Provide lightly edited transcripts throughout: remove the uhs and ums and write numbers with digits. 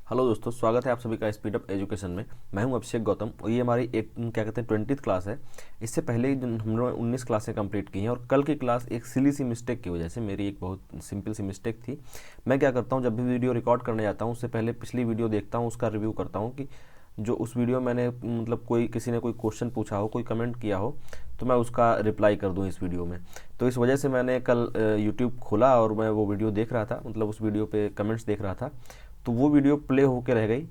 Hello दोस्तों, स्वागत है आप सभी का स्पीड अप एजुकेशन में। मैं हूं अभिषेक गौतम और ये हमारी एक क्या कहते हैं 20th क्लास है। इससे पहले ही हमने 19 क्लासें कंप्लीट की हैं और कल की क्लास एक सिली सी मिस्टेक की वजह से, मेरी एक बहुत सिंपल सी मिस्टेक थी। मैं क्या करता हूं, जब भी वीडियो रिकॉर्ड करने जाता हूं उससे पहले पिछली वीडियो देखता हूं, उसका रिव्यू करता हूं कि जो उस वीडियो मैंने मतलब किसी ने कोई क्वेश्चन पूछा हो, कोई कमेंट किया हो, तो मैं उसका रिप्लाई कर दूं इस वीडियो में। तो इस वजह से मैंने कल यूट्यूब खोला और मैं वो वीडियो देख रहा था, मतलब उस वीडियो पे कमेंट्स देख रहा था। तो वो वीडियो प्ले होके रह गई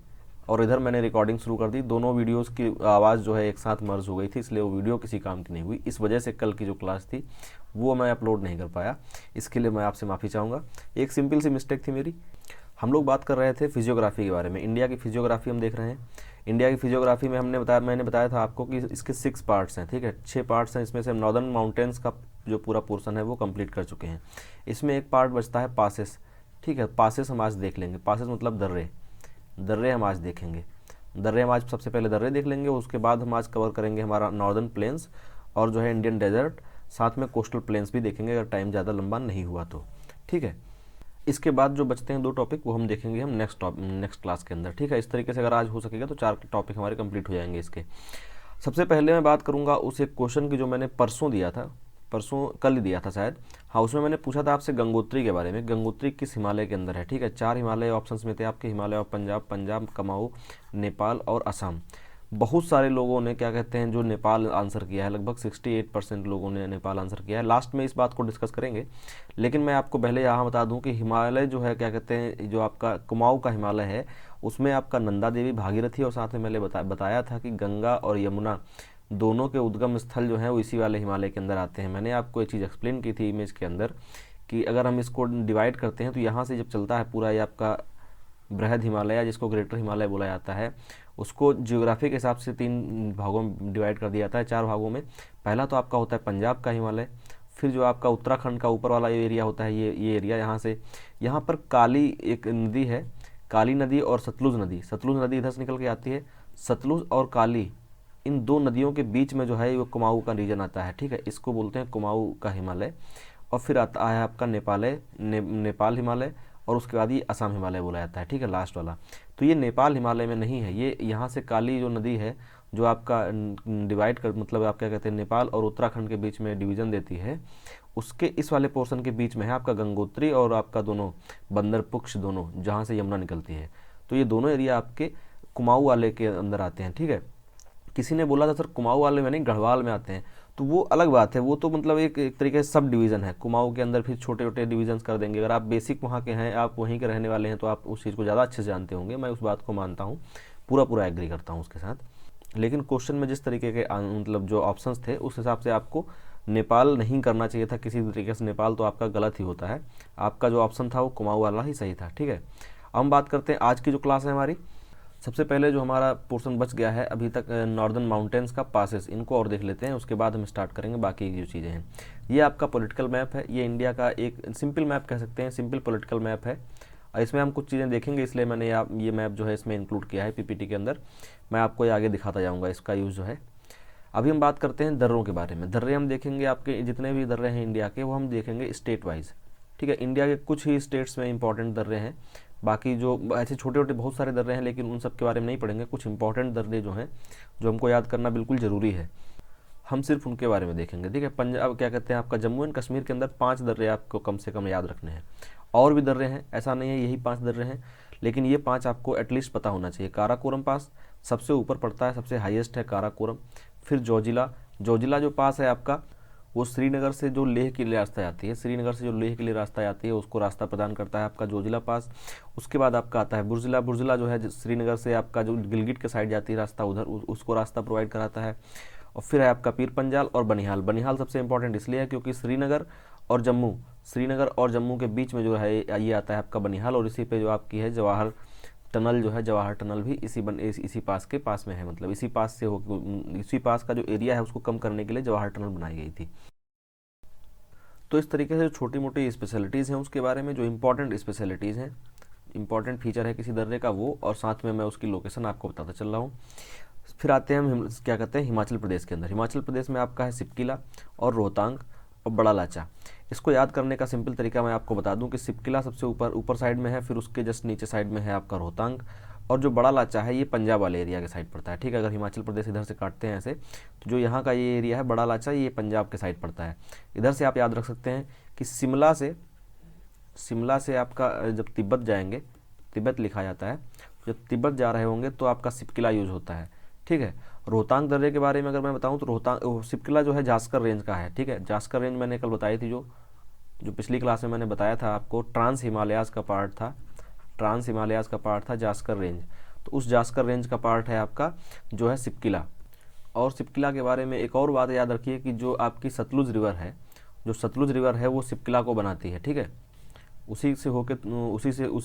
और इधर मैंने रिकॉर्डिंग शुरू कर दी। दोनों वीडियोस की आवाज़ जो है एक साथ मर्ज हो गई थी, इसलिए वो वीडियो किसी काम की नहीं हुई। इस वजह से कल की जो क्लास थी वो मैं अपलोड नहीं कर पाया। इसके लिए मैं आपसे माफ़ी चाहूँगा। एक सिंपल सी मिस्टेक थी मेरी। हम लोग बात कर रहे थे फिजियोग्राफी के बारे में। इंडिया की फिजियोग्राफी हम देख रहे हैं। इंडिया की फिजियोग्राफी में मैंने बताया था आपको कि इसके 6 पार्ट्स हैं, ठीक है। 6 पार्ट्स हैं, इसमें से हम नॉर्दर्न माउंटेन्स का जो पूरा पोर्शन है वो कंप्लीट कर चुके हैं। इसमें एक पार्ट बचता है पासेस, ठीक है। पासेस हम आज देख लेंगे। पासेस मतलब दर्रे। दर्रे हम आज देखेंगे। दर्रे हम आज सबसे पहले दर्रे देख लेंगे, उसके बाद हम आज कवर करेंगे हमारा नॉर्दर्न प्लेन्स और जो है इंडियन डेजर्ट, साथ में कोस्टल प्लेन्स भी देखेंगे अगर टाइम ज़्यादा लंबा नहीं हुआ तो, ठीक है। इसके बाद जो बचते हैं 2 टॉपिक वो हम देखेंगे हम नेक्स्ट क्लास के अंदर, ठीक है। इस तरीके से अगर आज हो सकेगा तो 4 टॉपिक हमारे कंप्लीट हो जाएंगे इसके। सबसे पहले मैं बात करूंगा उस एक क्वेश्चन की जो मैंने परसों दिया था, परसों कल ही दिया था शायद। हाँ, उसमें मैंने पूछा था आपसे गंगोत्री के बारे में। गंगोत्री किस हिमालय के अंदर है, ठीक है। 4 हिमालय ऑप्शंस में थे आपके, हिमालय ऑफ पंजाब, पंजाब, कुमाऊं, नेपाल और असम। बहुत सारे लोगों ने क्या कहते हैं जो नेपाल आंसर किया है, लगभग 68% लोगों ने नेपाल आंसर किया है। लास्ट में इस बात को डिस्कस करेंगे, लेकिन मैं आपको पहले यहाँ बता दूं कि हिमालय जो है क्या कहते हैं, जो आपका कुमाऊं का हिमालय है उसमें आपका नंदा देवी, भागीरथी और साथ में मैंने बताया था कि गंगा और यमुना दोनों के उद्गम स्थल जो हैं वो इसी वाले हिमालय के अंदर आते हैं। मैंने आपको ये चीज़ एक्सप्लेन की थी इमेज के अंदर कि अगर हम इसको डिवाइड करते हैं तो यहाँ से जब चलता है पूरा ये आपका बृहद हिमालय, जिसको ग्रेटर हिमालय बोला जाता है, उसको जियोग्राफी के हिसाब से 3 भागों में डिवाइड कर दिया जाता है, 4 भागों में। पहला तो आपका होता है पंजाब का हिमालय, फिर जो आपका उत्तराखंड का ऊपर वाला एरिया होता है, ये एरिया यहाँ से, यहाँ पर काली एक नदी है, काली नदी और सतलुज नदी। सतलुज नदी इधर से निकल के आती है। सतलुज और काली, इन 2 नदियों के बीच में जो है वो कुमाऊं का रीजन आता है, ठीक है। इसको बोलते हैं कुमाऊं का हिमालय। और फिर आता है आपका नेपाल हिमालय, और उसके बाद ये असम हिमालय बोला जाता है, ठीक है, लास्ट वाला। तो ये नेपाल हिमालय में नहीं है, ये यहाँ से काली जो नदी है जो आपका डिवाइड कर, मतलब आप क्या कहते हैं, नेपाल और उत्तराखंड के बीच में डिवीज़न देती है, उसके इस वाले पोर्शन के बीच में है आपका गंगोत्री और आपका दोनों बंदरपुक्ष, दोनों जहाँ से यमुना निकलती है। तो ये दोनों एरिया आपके कुमाऊं वाले के अंदर आते हैं, ठीक है। किसी ने बोला था सर कुमाऊं वाले में नहीं, गढ़वाल में आते हैं, तो वो अलग बात है। वो तो मतलब एक तरीके से सब डिवीज़न है। कुमाऊं के अंदर फिर छोटे छोटे डिवीजन्स कर देंगे। अगर आप बेसिक वहाँ के हैं, आप वहीं के रहने वाले हैं, तो आप उस चीज़ को ज़्यादा अच्छे से जानते होंगे। मैं उस बात को मानता हूँ, पूरा पूरा एग्री करता हूँ उसके साथ। लेकिन क्वेश्चन में जिस तरीके के मतलब जो ऑप्शंस थे उस हिसाब से आपको नेपाल नहीं करना चाहिए था किसी भी तरीके से। नेपाल तो आपका गलत ही होता है। आपका जो ऑप्शन था वो कुमाऊं वाला ही सही था, ठीक है। अब हम बात करते हैं आज की जो क्लास है हमारी। सबसे पहले जो हमारा पोर्शन बच गया है अभी तक, नॉर्दर्न माउंटेन्स का पासेस, इनको और देख लेते हैं, उसके बाद हम स्टार्ट करेंगे बाकी की जो चीज़ें हैं। ये आपका पॉलिटिकल मैप है। ये इंडिया का एक सिंपल मैप कह सकते हैं, सिंपल पॉलिटिकल मैप है। और इसमें हम कुछ चीज़ें देखेंगे, इसलिए मैंने ये मैप जो है इसमें इंक्लूड किया है पीपीटी के अंदर। मैं आपको ये आगे दिखाता जाऊँगा इसका यूज़ जो है। अभी हम बात करते हैं दर्रों के बारे में। दर्रे हम देखेंगे, आपके जितने भी दर्रे हैं इंडिया के वो हम देखेंगे स्टेट वाइज, ठीक है। इंडिया के कुछ ही स्टेट्स में इंपॉर्टेंट दर्रे हैं, बाकी जो ऐसे छोटे छोटे बहुत सारे दर्रे हैं, लेकिन उन सब के बारे में नहीं पढ़ेंगे। कुछ इंपॉर्टेंट दर्रे जो हैं जो हमको याद करना बिल्कुल ज़रूरी है, हम सिर्फ उनके बारे में देखेंगे, ठीक है। पंजाब क्या कहते हैं, आपका जम्मू एंड कश्मीर के अंदर 5 दर्रे आपको कम से कम याद रखने हैं। और भी दर्रे हैं, ऐसा नहीं है यही 5 दर्रे हैं, लेकिन ये 5 आपको एटलीस्ट पता होना चाहिए। काराकोरम पास सबसे ऊपर पड़ता है, सबसे हाईएस्ट है काराकोरम। फिर जोजिला, जोजिला जो पास है आपका वो श्रीनगर से जो लेह के लिए रास्ता जाती है, श्रीनगर से जो लेह के लिए रास्ता जाती है उसको रास्ता प्रदान करता है आपका जोजिला पास। उसके बाद आपका आता है बुर्जिला। बुर्जिला जो है श्रीनगर से आपका जो गिलगिट के साइड जाती है रास्ता, उधर उसको रास्ता प्रोवाइड कराता है। और फिर है आपका पीर पंजाल और बनिहाल। बनिहाल सबसे इंपॉर्टेंट इसलिए है क्योंकि श्रीनगर और जम्मू के बीच में जो है ये आता है आपका बनिहाल, और इसी पे जो आपकी है जवाहर टनल, जो है जवाहर टनल भी इसी पास के पास में है। मतलब इसी पास का जो एरिया है उसको कम करने के लिए जवाहर टनल बनाई गई थी। तो इस तरीके से जो छोटी मोटी स्पेशलिटीज़ हैं उसके बारे में, जो इंपॉर्टेंट स्पेशलिटीज़ हैं, इंपॉर्टेंट फीचर है किसी दर्रे का वो, और साथ में मैं उसकी लोकेशन आपको बताता चल रहा हूँ। फिर आते हैं हम क्या कहते हैं हिमाचल प्रदेश के अंदर। हिमाचल प्रदेश में आपका है सिपकिला और रोहतांग और बड़ा लाचा। इसको याद करने का सिंपल तरीका मैं आपको बता दूं कि सिपकिला सबसे ऊपर साइड में है, फिर उसके जस्ट नीचे साइड में है आपका रोहतांग, और जो बड़ा लाचा है ये पंजाब वाले एरिया के साइड पड़ता है। ठीक है, अगर हिमाचल प्रदेश इधर से काटते हैं ऐसे, तो जो यहाँ का ये एरिया है बड़ा लाचा, ये पंजाब के साइड पड़ता है। इधर से आप याद रख सकते हैं कि शिमला से आपका जब तिब्बत जाएंगे, तिब्बत लिखा जाता है, जब तिब्बत जा रहे होंगे तो आपका सिपकिला यूज होता है। ठीक है, रोहतांग दर्रे के बारे में अगर मैं बताऊं तो रोहतांग सिपकिला जो है जास्कर रेंज का है। ठीक है, जास्कर रेंज मैंने कल बताई थी, जो पिछली क्लास में मैंने बताया था आपको, ट्रांस हिमालयाज़ का पार्ट था, ट्रांस हिमालयाज़ का पार्ट था जास्कर रेंज। तो उस जास्कर रेंज का पार्ट है आपका जो है सिपकिला। और सिपकिला के बारे में एक और बात याद रखिए कि जो आपकी सतलुज रिवर है, जो सतलुज रिवर है वो सिपकिला को बनाती है। ठीक है, उसी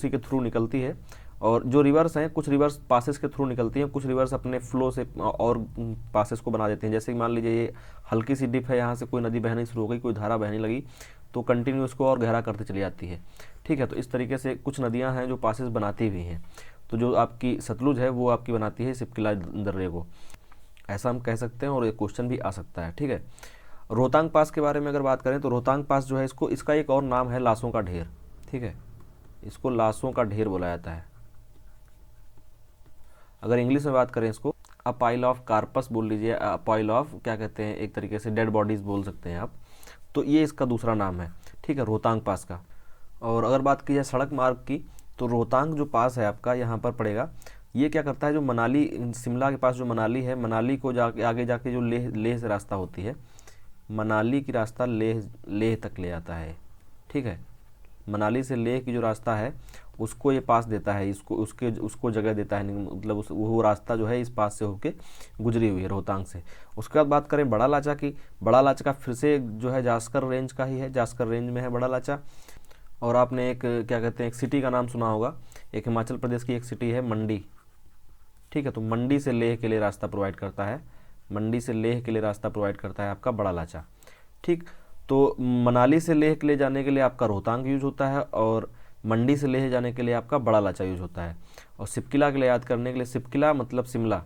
के थ्रू निकलती है। और जो रिवर्स हैं, कुछ रिवर्स पासेस के थ्रू निकलती हैं, कुछ रिवर्स अपने फ्लो से और पासेस को बना देते हैं। जैसे कि मान लीजिए ये हल्की सी डिप है, यहाँ से कोई नदी बहनी शुरू हो गई, कोई धारा बहने लगी, तो कंटिन्यू इसको और गहरा करते चली जाती है। ठीक है, तो इस तरीके से कुछ नदियाँ हैं जो पासेस बनाती भी हैं। तो जो आपकी सतलुज है वो आपकी बनाती है सिपकिला दर्रे को, ऐसा हम कह सकते हैं, और एक क्वेश्चन भी आ सकता है। ठीक है, रोहतांग पास के बारे में अगर बात करें तो रोहतांग पास जो है इसका एक और नाम है लाशों का ढेर। ठीक है, इसको लाशों का ढेर बोला जाता है। अगर इंग्लिश में बात करें इसको अ पाइल ऑफ कार्पस बोल लीजिए, अ पाइल ऑफ क्या कहते हैं, एक तरीके से डेड बॉडीज बोल सकते हैं आप। तो ये इसका दूसरा नाम है। ठीक है, रोहतांग पास का। और अगर बात की जाए सड़क मार्ग की, तो रोहतांग जो पास है आपका यहाँ पर पड़ेगा, ये क्या करता है, जो मनाली शिमला के पास जो मनाली है, मनाली को जाके आगे जाके जो लेह से रास्ता होती है, मनाली की रास्ता लेह तक ले आता है। ठीक है, मनाली से लेह की जो रास्ता है उसको ये पास देता है, उसको जगह देता है, मतलब वो रास्ता जो है इस पास से होके गुजरी हुई है रोहतांग से। उसके बाद बात करें बड़ा लाचा की, बड़ा लाचा का फिर से जो है जास्कर रेंज का ही है, जास्कर रेंज में है बड़ा लाचा। और आपने एक क्या कहते हैं, एक सिटी का नाम सुना होगा, एक हिमाचल प्रदेश की एक सिटी है मंडी। ठीक है, तो मंडी से लेह के लिए रास्ता प्रोवाइड करता है, मंडी से लेह के लिए रास्ता प्रोवाइड करता है आपका बड़ा लाचा। ठीक, तो मनाली से लेह के लिए जाने के लिए आपका रोहतांग यूज होता है, और मंडी से लेह जाने के लिए आपका बड़ा लाचा यूज होता है। और सिपकिला के लिए याद करने के लिए, सिपकिला मतलब शिमला।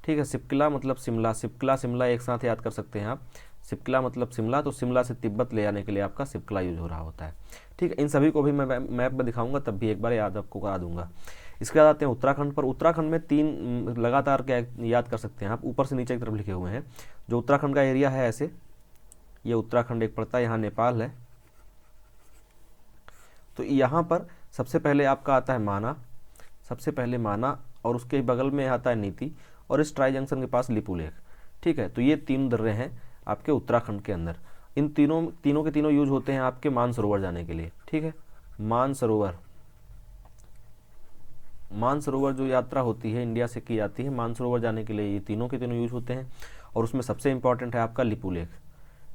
ठीक है, सिपकिला मतलब शिमला, सिपकिला शिमला एक साथ याद कर सकते हैं आप। सिपकिला मतलब शिमला, तो शिमला से तिब्बत ले जाने के लिए आपका सिपकिला यूज हो रहा होता है। ठीक है, इन सभी को भी मैं मैप में दिखाऊंगा, तब भी एक बार याद आपको करा दूंगा। इसके बाद आते हैं उत्तराखंड पर। उत्तराखंड में 3 लगातार क्या याद कर सकते हैं आप, ऊपर से नीचे की तरफ लिखे हुए हैं। जो उत्तराखंड का एरिया है ऐसे, ये उत्तराखंड एक पड़ता है, यहाँ नेपाल है। तो यहाँ पर सबसे पहले आपका आता है माना, सबसे पहले माना, और उसके बगल में आता है नीति, और इस ट्राई जंक्शन के पास लिपुलेख। ठीक है, तो ये 3 दर्रे हैं आपके उत्तराखंड के अंदर। इन तीनों के तीनों यूज होते हैं आपके मानसरोवर जाने के लिए। ठीक है, मानसरोवर जो यात्रा होती है इंडिया से की जाती है, मानसरोवर जाने के लिए ये तीनों के तीनों यूज होते हैं। और उसमें सबसे इंपॉर्टेंट है आपका लिपुलेख।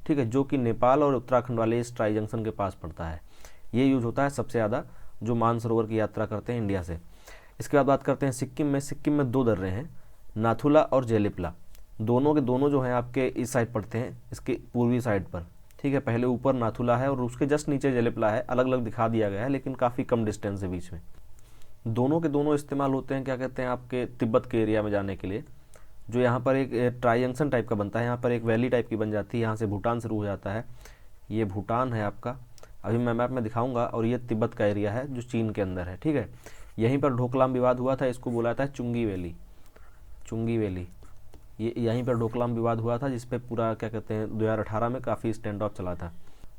ठीक है, जो कि नेपाल और उत्तराखंड वाले इस ट्राई जंक्शन के पास पड़ता है। ये यूज होता है सबसे ज़्यादा जो मानसरोवर की यात्रा करते हैं इंडिया से। इसके बाद बात करते हैं सिक्किम में। सिक्किम में 2 दर्रे हैं, नाथुला और जेलिपला। दोनों के दोनों जो हैं आपके इस साइड पड़ते हैं, इसके पूर्वी साइड पर। ठीक है, पहले ऊपर नाथुला है और उसके जस्ट नीचे जेलिपला है, अलग अलग दिखा दिया गया है लेकिन काफ़ी कम डिस्टेंस है बीच में। दोनों के दोनों इस्तेमाल होते हैं क्या कहते हैं आपके तिब्बत के एरिया में जाने के लिए। जो यहाँ पर एक ट्राई जंक्शन टाइप का बनता है, यहाँ पर एक वैली टाइप की बन जाती है, यहाँ से भूटान शुरू हो जाता है। ये भूटान है आपका, अभी मैं मैप में दिखाऊंगा। और ये तिब्बत का एरिया है जो चीन के अंदर है। ठीक है, यहीं पर ढोकलाम विवाद हुआ था, इसको बोला जाता है चुंगी वैली। चुंगी वैली, ये यहीं पर ढोकलाम विवाद हुआ था, जिसपे पूरा क्या कहते हैं 2018 में काफ़ी स्टैंड ऑफ चला था।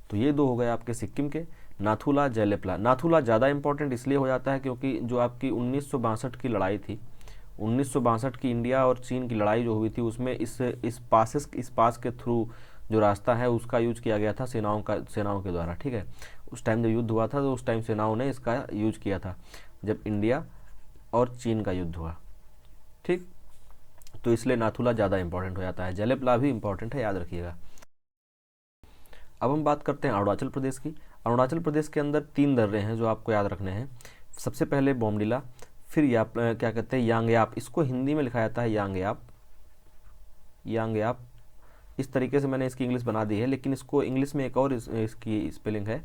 तो ये 2 हो गए आपके सिक्किम के, नाथुला जेलेपला। नाथुला ज़्यादा इंपॉर्टेंट इसलिए हो जाता है क्योंकि जो आपकी 1962 की लड़ाई थी, 1962 की इंडिया और चीन की लड़ाई जो हुई थी, उसमें इस पास के थ्रू जो रास्ता है उसका यूज किया गया था सेनाओं के द्वारा। ठीक है, उस टाइम जब युद्ध हुआ था तो उस टाइम सेनाओं ने इसका यूज किया था, जब इंडिया और चीन का युद्ध हुआ। ठीक, तो इसलिए नाथुला ज़्यादा इंपॉर्टेंट हो जाता है। जेलेपला भी इंपॉर्टेंट है, याद रखिएगा। अब हम बात करते हैं अरुणाचल प्रदेश की। अरुणाचल प्रदेश के अंदर 3 दर्रे हैं जो आपको याद रखने हैं। सबसे पहले बोमडिला, फिर क्या कहते हैं यांगयाप। इसको हिंदी में लिखा जाता है यांगयाप, इस तरीके से मैंने इसकी इंग्लिश बना दी है, लेकिन इसको इंग्लिश में एक और इसकी स्पेलिंग है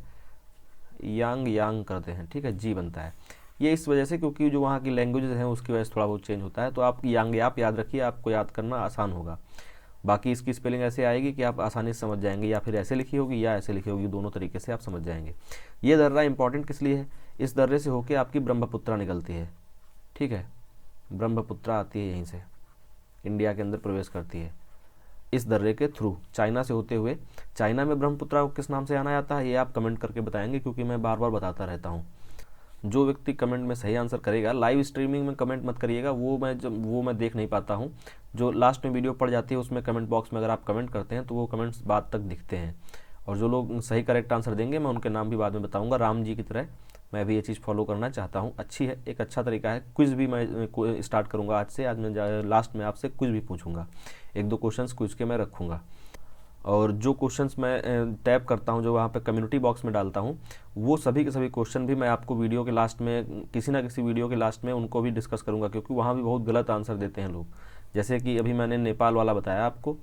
यांग करते हैं। ठीक है, जी बनता है। ये इस वजह से क्योंकि जो वहाँ की लैंग्वेजेस हैं उसकी वजह से थोड़ा बहुत चेंज होता है। तो आप यांगयाप याद रखिए, आपको याद करना आसान होगा। बाकी इसकी स्पेलिंग ऐसे आएगी कि आप आसानी से समझ जाएंगे, या फिर ऐसे लिखी होगी या ऐसे लिखी होगी, दोनों तरीके से आप समझ जाएंगे। ये दर्रा इंपॉर्टेंट किस लिए है, इस दर्रे से होकर आपकी ब्रह्मपुत्रा निकलती है, ठीक है, ब्रह्मपुत्रा आती है यहीं से, इंडिया के अंदर प्रवेश करती है इस दर्रे के थ्रू, चाइना से होते हुए। चाइना में ब्रह्मपुत्रा को किस नाम से जाना जाता है, ये आप कमेंट करके बताएंगे, क्योंकि मैं बार बार बताता रहता हूँ। जो व्यक्ति कमेंट में सही आंसर करेगा, लाइव स्ट्रीमिंग में कमेंट मत करिएगा, वो मैं देख नहीं पाता हूँ। जो लास्ट में वीडियो पड़ जाती है उसमें कमेंट बॉक्स में अगर आप कमेंट करते हैं तो वो कमेंट्स बाद तक दिखते हैं, और जो लोग सही करेक्ट आंसर देंगे मैं उनके नाम भी बाद में बताऊँगा, राम जी की तरह मैं भी ये चीज़ फॉलो करना चाहता हूँ। अच्छी है, एक अच्छा तरीका है। क्विज़ भी मैं स्टार्ट करूँगा आज से। आज मैं लास्ट में आपसे क्विज़ भी पूछूंगा, 1-2 क्वेश्चंस क्विज़ के मैं रखूँगा। और जो क्वेश्चंस मैं टैप करता हूँ, जो वहाँ पे कम्युनिटी बॉक्स में डालता हूँ, वो सभी के सभी क्वेश्चन भी मैं आपको वीडियो के लास्ट में, किसी ना किसी वीडियो के लास्ट में उनको भी डिस्कस करूँगा, क्योंकि वहाँ भी बहुत गलत आंसर देते हैं लोग। जैसे कि अभी मैंने नेपाल वाला बताया आपको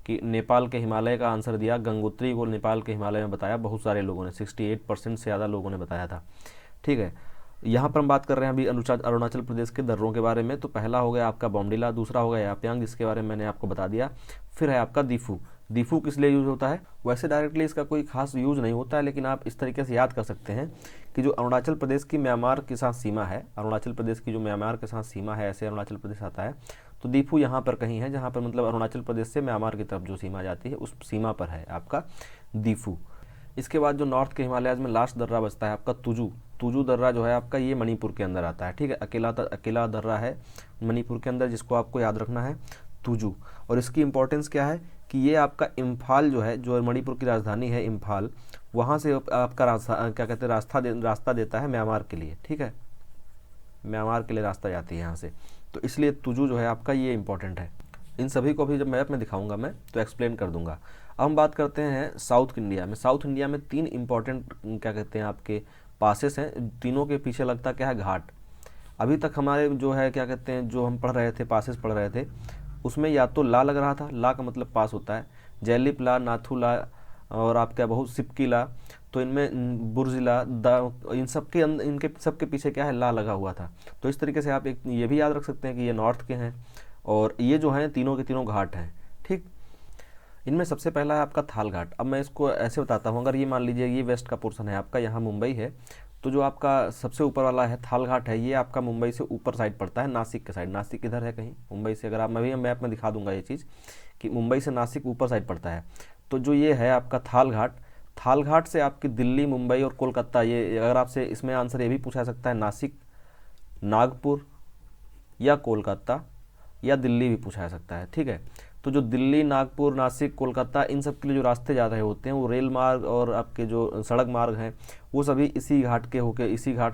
कि नेपाल के हिमालय का आंसर दिया, गंगोत्री को नेपाल के हिमालय में बताया बहुत सारे लोगों ने, 68% से ज़्यादा लोगों ने बताया था, ठीक है। यहाँ पर हम बात कर रहे हैं अभी अरुणाचल प्रदेश के दर्रों के बारे में। तो पहला हो गया आपका बॉमडिला, दूसरा हो गया याप्यांग, जिसके बारे में मैंने आपको बता दिया। फिर है आपका दीफू। दीफू किस लिए यूज़ होता है, वैसे डायरेक्टली इसका कोई खास यूज़ नहीं होता है, लेकिन आप इस तरीके से याद कर सकते हैं कि जो अरुणाचल प्रदेश की म्यांमार के साथ सीमा है, अरुणाचल प्रदेश की जो म्यांमार के साथ सीमा है, ऐसे अरुणाचल प्रदेश आता है, तो दीफू यहाँ पर कहीं है, जहाँ पर मतलब अरुणाचल प्रदेश से म्यांमार की तरफ जो सीमा जाती है उस सीमा पर है आपका दीफू। इसके बाद जो नॉर्थ के हिमालयाज में लास्ट दर्रा बचता है आपका तुजू। तुजू दर्रा जो है आपका, ये मणिपुर के अंदर आता है, ठीक है। अकेला दर्रा है मणिपुर के अंदर, जिसको आपको याद रखना है, तुजू। और इसकी इंपॉर्टेंस क्या है कि ये आपका इम्फाल जो है, जो मणिपुर की राजधानी है इम्फाल, वहाँ से आपका क्या कहते हैं रास्ता देता है म्यांमार के लिए, ठीक है, म्यांमार के लिए रास्ता जाती है यहाँ से। तो इसलिए तुजू जो है आपका ये इंपॉर्टेंट है। इन सभी को भी जब मैप में दिखाऊंगा मैं तो एक्सप्लेन कर दूंगा। अब हम बात करते हैं साउथ इंडिया में। साउथ इंडिया में 3 इंपॉर्टेंट क्या कहते हैं आपके पासेस हैं, तीनों के पीछे लगता क्या है, घाट। अभी तक हमारे जो है क्या कहते हैं, जो हम पढ़ रहे थे, पासेस पढ़ रहे थे, उसमें या तो ला लग रहा था, ला का मतलब पास होता है, जैलिप ला, नाथू ला और आपका बहुत सिपकी ला, तो इनमें बुर्जिला इन सबके इनके सबके पीछे क्या है, ला लगा हुआ था। तो इस तरीके से आप एक ये भी याद रख सकते हैं कि ये नॉर्थ के हैं, और ये जो हैं तीनों के तीनों घाट हैं, ठीक। इनमें सबसे पहला है आपका थाल घाट। अब मैं इसको ऐसे बताता हूँ, अगर ये मान लीजिए ये वेस्ट का पोर्शन है आपका, यहाँ मुंबई है, तो जो आपका सबसे ऊपर वाला है थाल घाट है, ये आपका मुंबई से ऊपर साइड पड़ता है, नासिक के साइड। नासिक इधर है कहीं मुंबई से, अगर आप, मैं भी मैप में दिखा दूंगा ये चीज़ कि मुंबई से नासिक ऊपर साइड पड़ता है। तो जो ये है आपका थाल घाट, थाल घाट से आपकी दिल्ली, मुंबई और कोलकाता, ये अगर आपसे इसमें आंसर ये भी पूछा सकता है, नासिक, नागपुर या कोलकाता या दिल्ली भी पूछा जा सकता है, ठीक है। तो जो दिल्ली, नागपुर, नासिक, कोलकाता, इन सब के लिए जो रास्ते जा रहे होते हैं, वो रेल मार्ग और आपके जो सड़क मार्ग हैं, वो सभी इसी घाट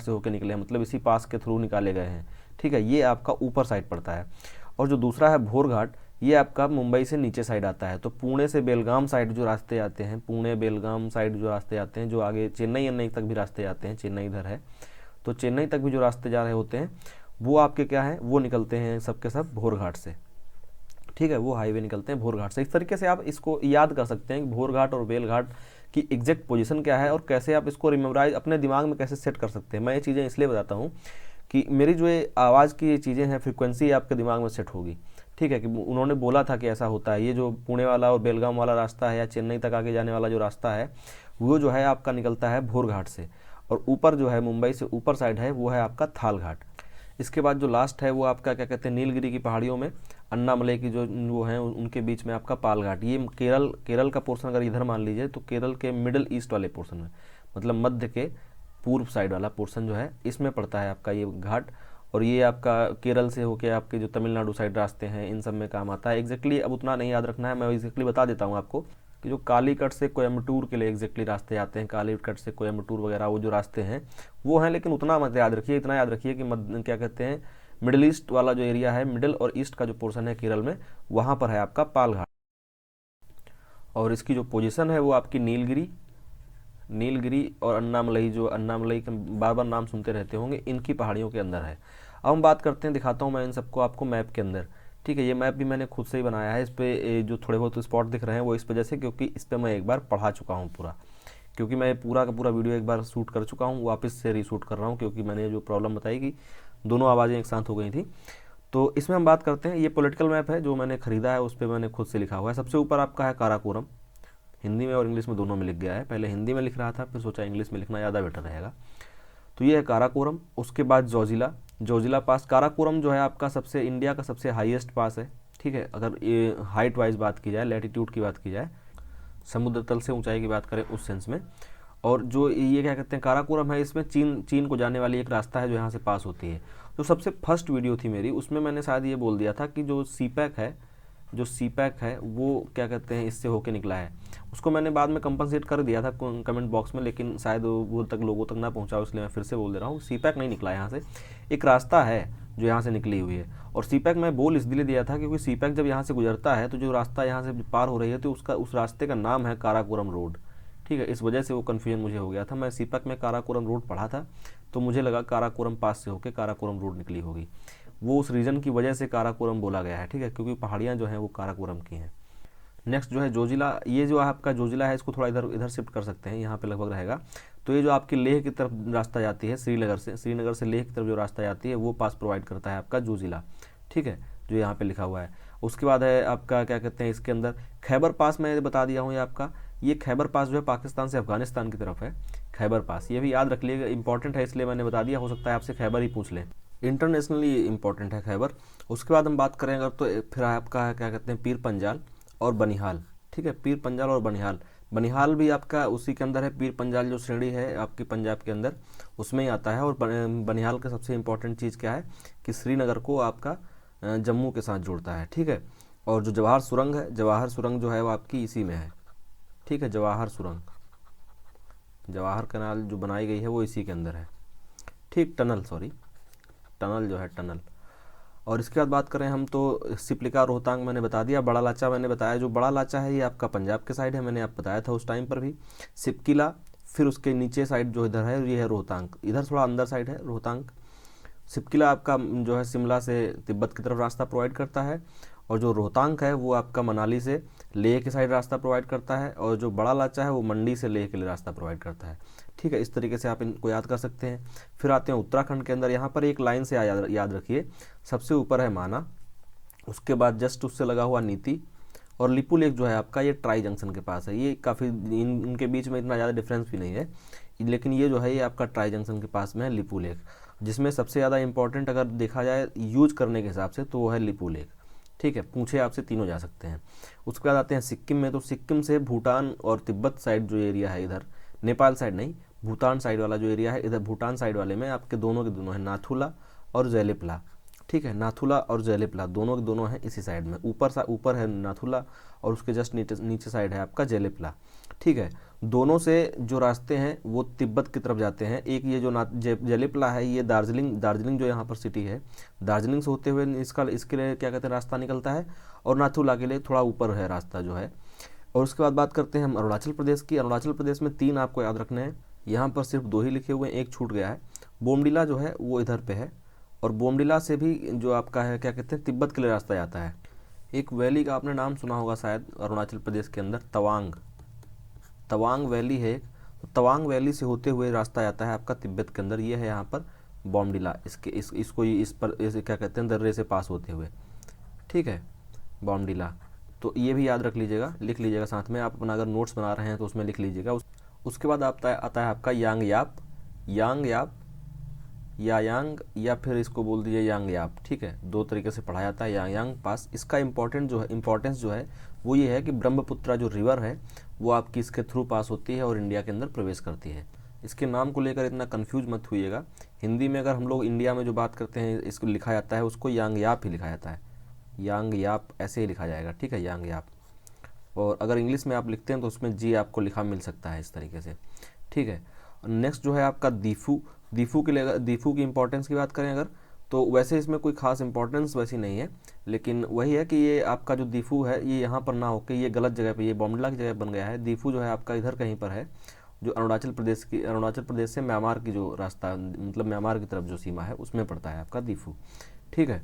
से होके निकले हैं, मतलब इसी पास के थ्रू निकाले गए हैं, ठीक है। ये आपका ऊपर साइड पड़ता है। और जो दूसरा है भोर घाट, ये आपका मुंबई से नीचे साइड आता है। तो पुणे से बेलगाम साइड जो रास्ते आते हैं, पुणे बेलगाम साइड जो रास्ते आते हैं, जो आगे चेन्नई तक भी रास्ते जाते हैं, चेन्नई इधर है, तो चेन्नई तक भी जो रास्ते जा रहे होते हैं, वो आपके क्या है, वो निकलते हैं सबके सब भोर घाट से, ठीक है। वो हाईवे निकलते हैं भोर घाट से। इस तरीके से आप इसको याद कर सकते हैं कि भोर घाट और बेल घाट की एग्जैक्ट पोजीशन क्या है, और कैसे आप इसको रिमेमोराइज अपने दिमाग में कैसे सेट कर सकते हैं। मैं ये चीज़ें इसलिए बताता हूँ कि मेरी जो ये आवाज़ की ये चीज़ें हैं, फ्रिक्वेंसी आपके दिमाग में सेट होगी, ठीक है। कि उन्होंने बोला था कि ऐसा होता है। ये जो पुणे वाला और बेलगाम वाला रास्ता है, या चेन्नई तक आगे जाने वाला जो रास्ता है, वो जो है आपका निकलता है भोर घाट से, और ऊपर जो है मुंबई से ऊपर साइड है, वो है आपका थाल घाट। इसके बाद जो लास्ट है वो आपका क्या कहते हैं, नीलगिरी की पहाड़ियों में अन्नामलई की जो वो हैं, उनके बीच में आपका पाल घाट। ये केरल का पोर्शन अगर इधर मान लीजिए, तो केरल के मिडिल ईस्ट वाले पोर्शन में, मतलब मध्य के पूर्व साइड वाला पोर्शन जो है, इसमें पड़ता है आपका ये घाट। और ये आपका केरल से होके आपके जो तमिलनाडु साइड रास्ते हैं, इन सब में काम आता है। एग्जैक्टली अब उतना नहीं याद रखना है, मैं एग्जैक्टली बता देता हूँ आपको कि जो कालीकट से कोयम्बटूर के लिए एग्जैक्टली रास्ते आते हैं, कालीकट से कोयम्बटूर वगैरह वो जो रास्ते हैं वो हैं, लेकिन उतना मत याद रखिए। इतना याद रखिए कि क्या कहते हैं, मिडिल ईस्ट वाला जो एरिया है, मिडिल और ईस्ट का जो पोर्शन है केरल में, वहाँ पर है आपका पाल घाट। और इसकी जो पोजीशन है वो आपकी नीलगिरी और अन्नामलई, जो अन्नामलई के बार बार नाम सुनते रहते होंगे, इनकी पहाड़ियों के अंदर है। अब हम बात करते हैं, दिखाता हूँ मैं इन सबको आपको मैप के अंदर, ठीक है। ये मैप भी मैंने खुद से ही बनाया है। इस पर जो थोड़े बहुत स्पॉट दिख रहे हैं वो इस वजह से, क्योंकि इस पर मैं एक बार पढ़ा चुका हूँ पूरा, क्योंकि मैं पूरा का पूरा वीडियो एक बार शूट कर चुका हूँ, वापस से रीशूट कर रहा हूँ, क्योंकि मैंने जो प्रॉब्लम बताई कि दोनों आवाज़ें एक साथ हो गई थी। तो इसमें हम बात करते हैं, ये पॉलिटिकल मैप है जो मैंने खरीदा है, उस पर मैंने खुद से लिखा हुआ है। सबसे ऊपर आपका है काराकोरम, हिंदी में और इंग्लिश में दोनों में लिख गया है। पहले हिंदी में लिख रहा था, फिर सोचा इंग्लिश में लिखना ज़्यादा बेटर रहेगा। तो ये है काराकोरम। उसके बाद जोजिला, जोजिला पास। काराकोरम जो है आपका सबसे इंडिया का सबसे हाईएस्ट पास है, ठीक है। अगर ये हाइट वाइज बात की जाए, लैटिट्यूड की बात की जाए, समुद्र तल से ऊंचाई की बात करें उस सेंस में। और जो ये क्या कहते हैं काराकोरम है, इसमें चीन को जाने वाली एक रास्ता है जो यहाँ से पास होती है। जो सबसे फर्स्ट वीडियो थी मेरी, उसमें मैंने शायद ये बोल दिया था कि जो सीपैक है वो क्या कहते हैं इससे होके निकला है। उसको मैंने बाद में कंपनसेट कर दिया था कमेंट बॉक्स में, लेकिन शायद वो तक लोगों तक ना पहुंचा, इसलिए मैं फिर से बोल दे रहा हूँ। सीपैक नहीं निकला यहाँ से, एक रास्ता है जो यहाँ से निकली हुई है। और सीपैक मैं बोल इसलिए दिया था क्योंकि सीपैक जब यहाँ से गुजरता है तो जो रास्ता यहाँ से पार हो रही है तो उस रास्ते का नाम है काराकोरम रोड, ठीक है। इस वजह से वो कन्फ्यूजन मुझे हो गया था। मैं सीपैक में काराकोरम रोड पढ़ा था तो मुझे लगा काराकोरम पास से होकर काराकोरम रोड निकली होगी। वो उस रीजन की वजह से काराकोरम बोला गया है, ठीक है, क्योंकि पहाड़ियाँ जो हैं वो काराकोरम की हैं। नेक्स्ट जो है जोजिला, ये जो आपका जोजिला है इसको थोड़ा इधर शिफ्ट कर सकते हैं, यहाँ पे लगभग रहेगा। तो ये जो आपकी लेह की तरफ रास्ता जाती है, श्रीनगर से लेह की तरफ जो रास्ता जाती है वो पास प्रोवाइड करता है आपका जोजिला, ठीक है, जो यहाँ पे लिखा हुआ है। उसके बाद है आपका क्या कहते हैं इसके अंदर खैबर पास, मैं बता दिया हूँ ये आपका। ये खैबर पास जो है पाकिस्तान से अफगानिस्तान की तरफ है, खैबर पास, ये भी याद रख लीजिएगा, इंपॉर्टेंट है इसलिए मैंने बता दिया। हो सकता है आपसे खैबर ही पूछ लें, इंटरनेशनली इंपॉर्टेंट है खैबर। उसके बाद हम बात करें अगर तो फिर आपका क्या कहते हैं पीर पंजाल और बनिहाल, ठीक है, पीर पंजाल और बनिहाल। बनिहाल भी आपका उसी के अंदर है, पीर पंजाल जो श्रेणी है आपकी पंजाब के अंदर उसमें ही आता है। और बनिहाल का सबसे इंपॉर्टेंट चीज़ क्या है कि श्रीनगर को आपका जम्मू के साथ जोड़ता है, ठीक है। और जो जवाहर सुरंग है, जवाहर सुरंग जो है वो आपकी इसी में है, ठीक है। जवाहर सुरंग, जवाहर कैनाल जो बनाई गई है वो इसी के अंदर है, ठीक। टनल जो है टनल। और इसके बाद बात करें हम तो सिपलिका रोहतांग मैंने बता दिया। बड़ा लाचा मैंने बताया, जो बड़ा लाचा है ये आपका पंजाब के साइड है, मैंने आप बताया था उस टाइम पर भी। सिपकिला, फिर उसके नीचे साइड जो इधर है ये है रोहतांग, इधर थोड़ा अंदर साइड है रोहतांग। सिपकिला आपका जो है शिमला से तिब्बत की तरफ रास्ता प्रोवाइड करता है। और जो रोहतांग है वो आपका मनाली से लेह के साइड रास्ता प्रोवाइड करता है। और जो बड़ा लाचा है वो मंडी से लेह के लिए रास्ता प्रोवाइड करता है, ठीक है। इस तरीके से आप इनको याद कर सकते हैं। फिर आते हैं उत्तराखंड के अंदर, यहाँ पर एक लाइन से याद रखिए, सबसे ऊपर है माना, उसके बाद जस्ट उससे लगा हुआ नीति, और लिपू लेक जो है आपका ये ट्राई जंक्शन के पास है। ये काफ़ी इनके बीच में इतना ज़्यादा डिफरेंस भी नहीं है, लेकिन ये जो है ये आपका ट्राई जंक्शन के पास में है लिपू लेक, जिसमें सबसे ज़्यादा इंपॉर्टेंट अगर देखा जाए यूज करने के हिसाब से तो वो है लिपू लेक, ठीक है। पूछे आपसे तीनों जा सकते हैं। उसके बाद आते हैं सिक्किम में, तो सिक्किम से भूटान और तिब्बत साइड जो एरिया है, इधर नेपाल साइड नहीं, भूटान साइड वाला जो एरिया है, इधर भूटान साइड वाले में आपके दोनों के दोनों है नाथुला और जेलेपला, ठीक है। नाथुला और जेलेपला दोनों के दोनों हैं इसी साइड में, ऊपर है नाथुला और उसके जस्ट नीचे साइड है आपका जेलेपला, ठीक है। दोनों से जो रास्ते हैं वो तिब्बत की तरफ जाते हैं। एक ये जो जेलेपला है ये दार्जिलिंग जो यहाँ पर सिटी है, दार्जिलिंग से होते हुए इसके लिए क्या कहते हैं रास्ता निकलता है, और नाथुला के लिए थोड़ा ऊपर है रास्ता जो है। और उसके बाद बात करते हैं हम अरुणाचल प्रदेश की। अरुणाचल प्रदेश में 3 आपको याद रखने हैं, यहाँ पर सिर्फ 2 ही लिखे हुए हैं, एक छूट गया है। बोमडिला जो है वो इधर पे है, और बोमडिला से भी जो आपका है क्या कहते हैं तिब्बत के लिए रास्ता जाता है। एक वैली का आपने नाम सुना होगा शायद अरुणाचल प्रदेश के अंदर, तवांग वैली है, तो तवांग वैली से होते हुए रास्ता जाता है आपका तिब्बत के अंदर। ये है यहाँ पर बोमडिला, इसको इस पर क्या कहते हैं दर्रे से पास होते हुए, ठीक है, बोमडिला। तो ये भी याद रख लीजिएगा, लिख लीजिएगा साथ में, आप अपना अगर नोट्स बना रहे हैं तो उसमें लिख लीजिएगा। उसके बाद आता है आपका यांग याप या फिर इसको बोल दीजिए यांग याप, ठीक है। 2 तरीके से पढ़ा जाता है यांग पास। इसका इम्पोर्टेंस जो है वो ये है कि ब्रह्मपुत्रा जो रिवर है वो आपकी इसके थ्रू पास होती है और इंडिया के अंदर प्रवेश करती है। इसके नाम को लेकर इतना कंफ्यूज मत होइएगा। हिंदी में अगर हम लोग इंडिया में जो बात करते हैं इसको लिखा जाता है उसको यांग याप ही लिखा जाता है, यांग याप ऐसे ही लिखा जाएगा, ठीक है, यांग याप। और अगर इंग्लिश में आप लिखते हैं तो उसमें जी आपको लिखा मिल सकता है इस तरीके से, ठीक है। नेक्स्ट जो है आपका दीफू की इंपॉर्टेंस की बात करें अगर, तो वैसे इसमें कोई खास इंपॉर्टेंस वैसी नहीं है, लेकिन वही है कि ये आपका जो दीफू है ये यहाँ पर ना होकर ये गलत जगह पे, ये बोमडिला की जगह बन गया है। दीफू जो है आपका इधर कहीं पर है, जो अरुणाचल प्रदेश से म्यांमार की जो रास्ता, मतलब म्यांमार की तरफ जो सीमा है उसमें पड़ता है आपका दीफू, ठीक है।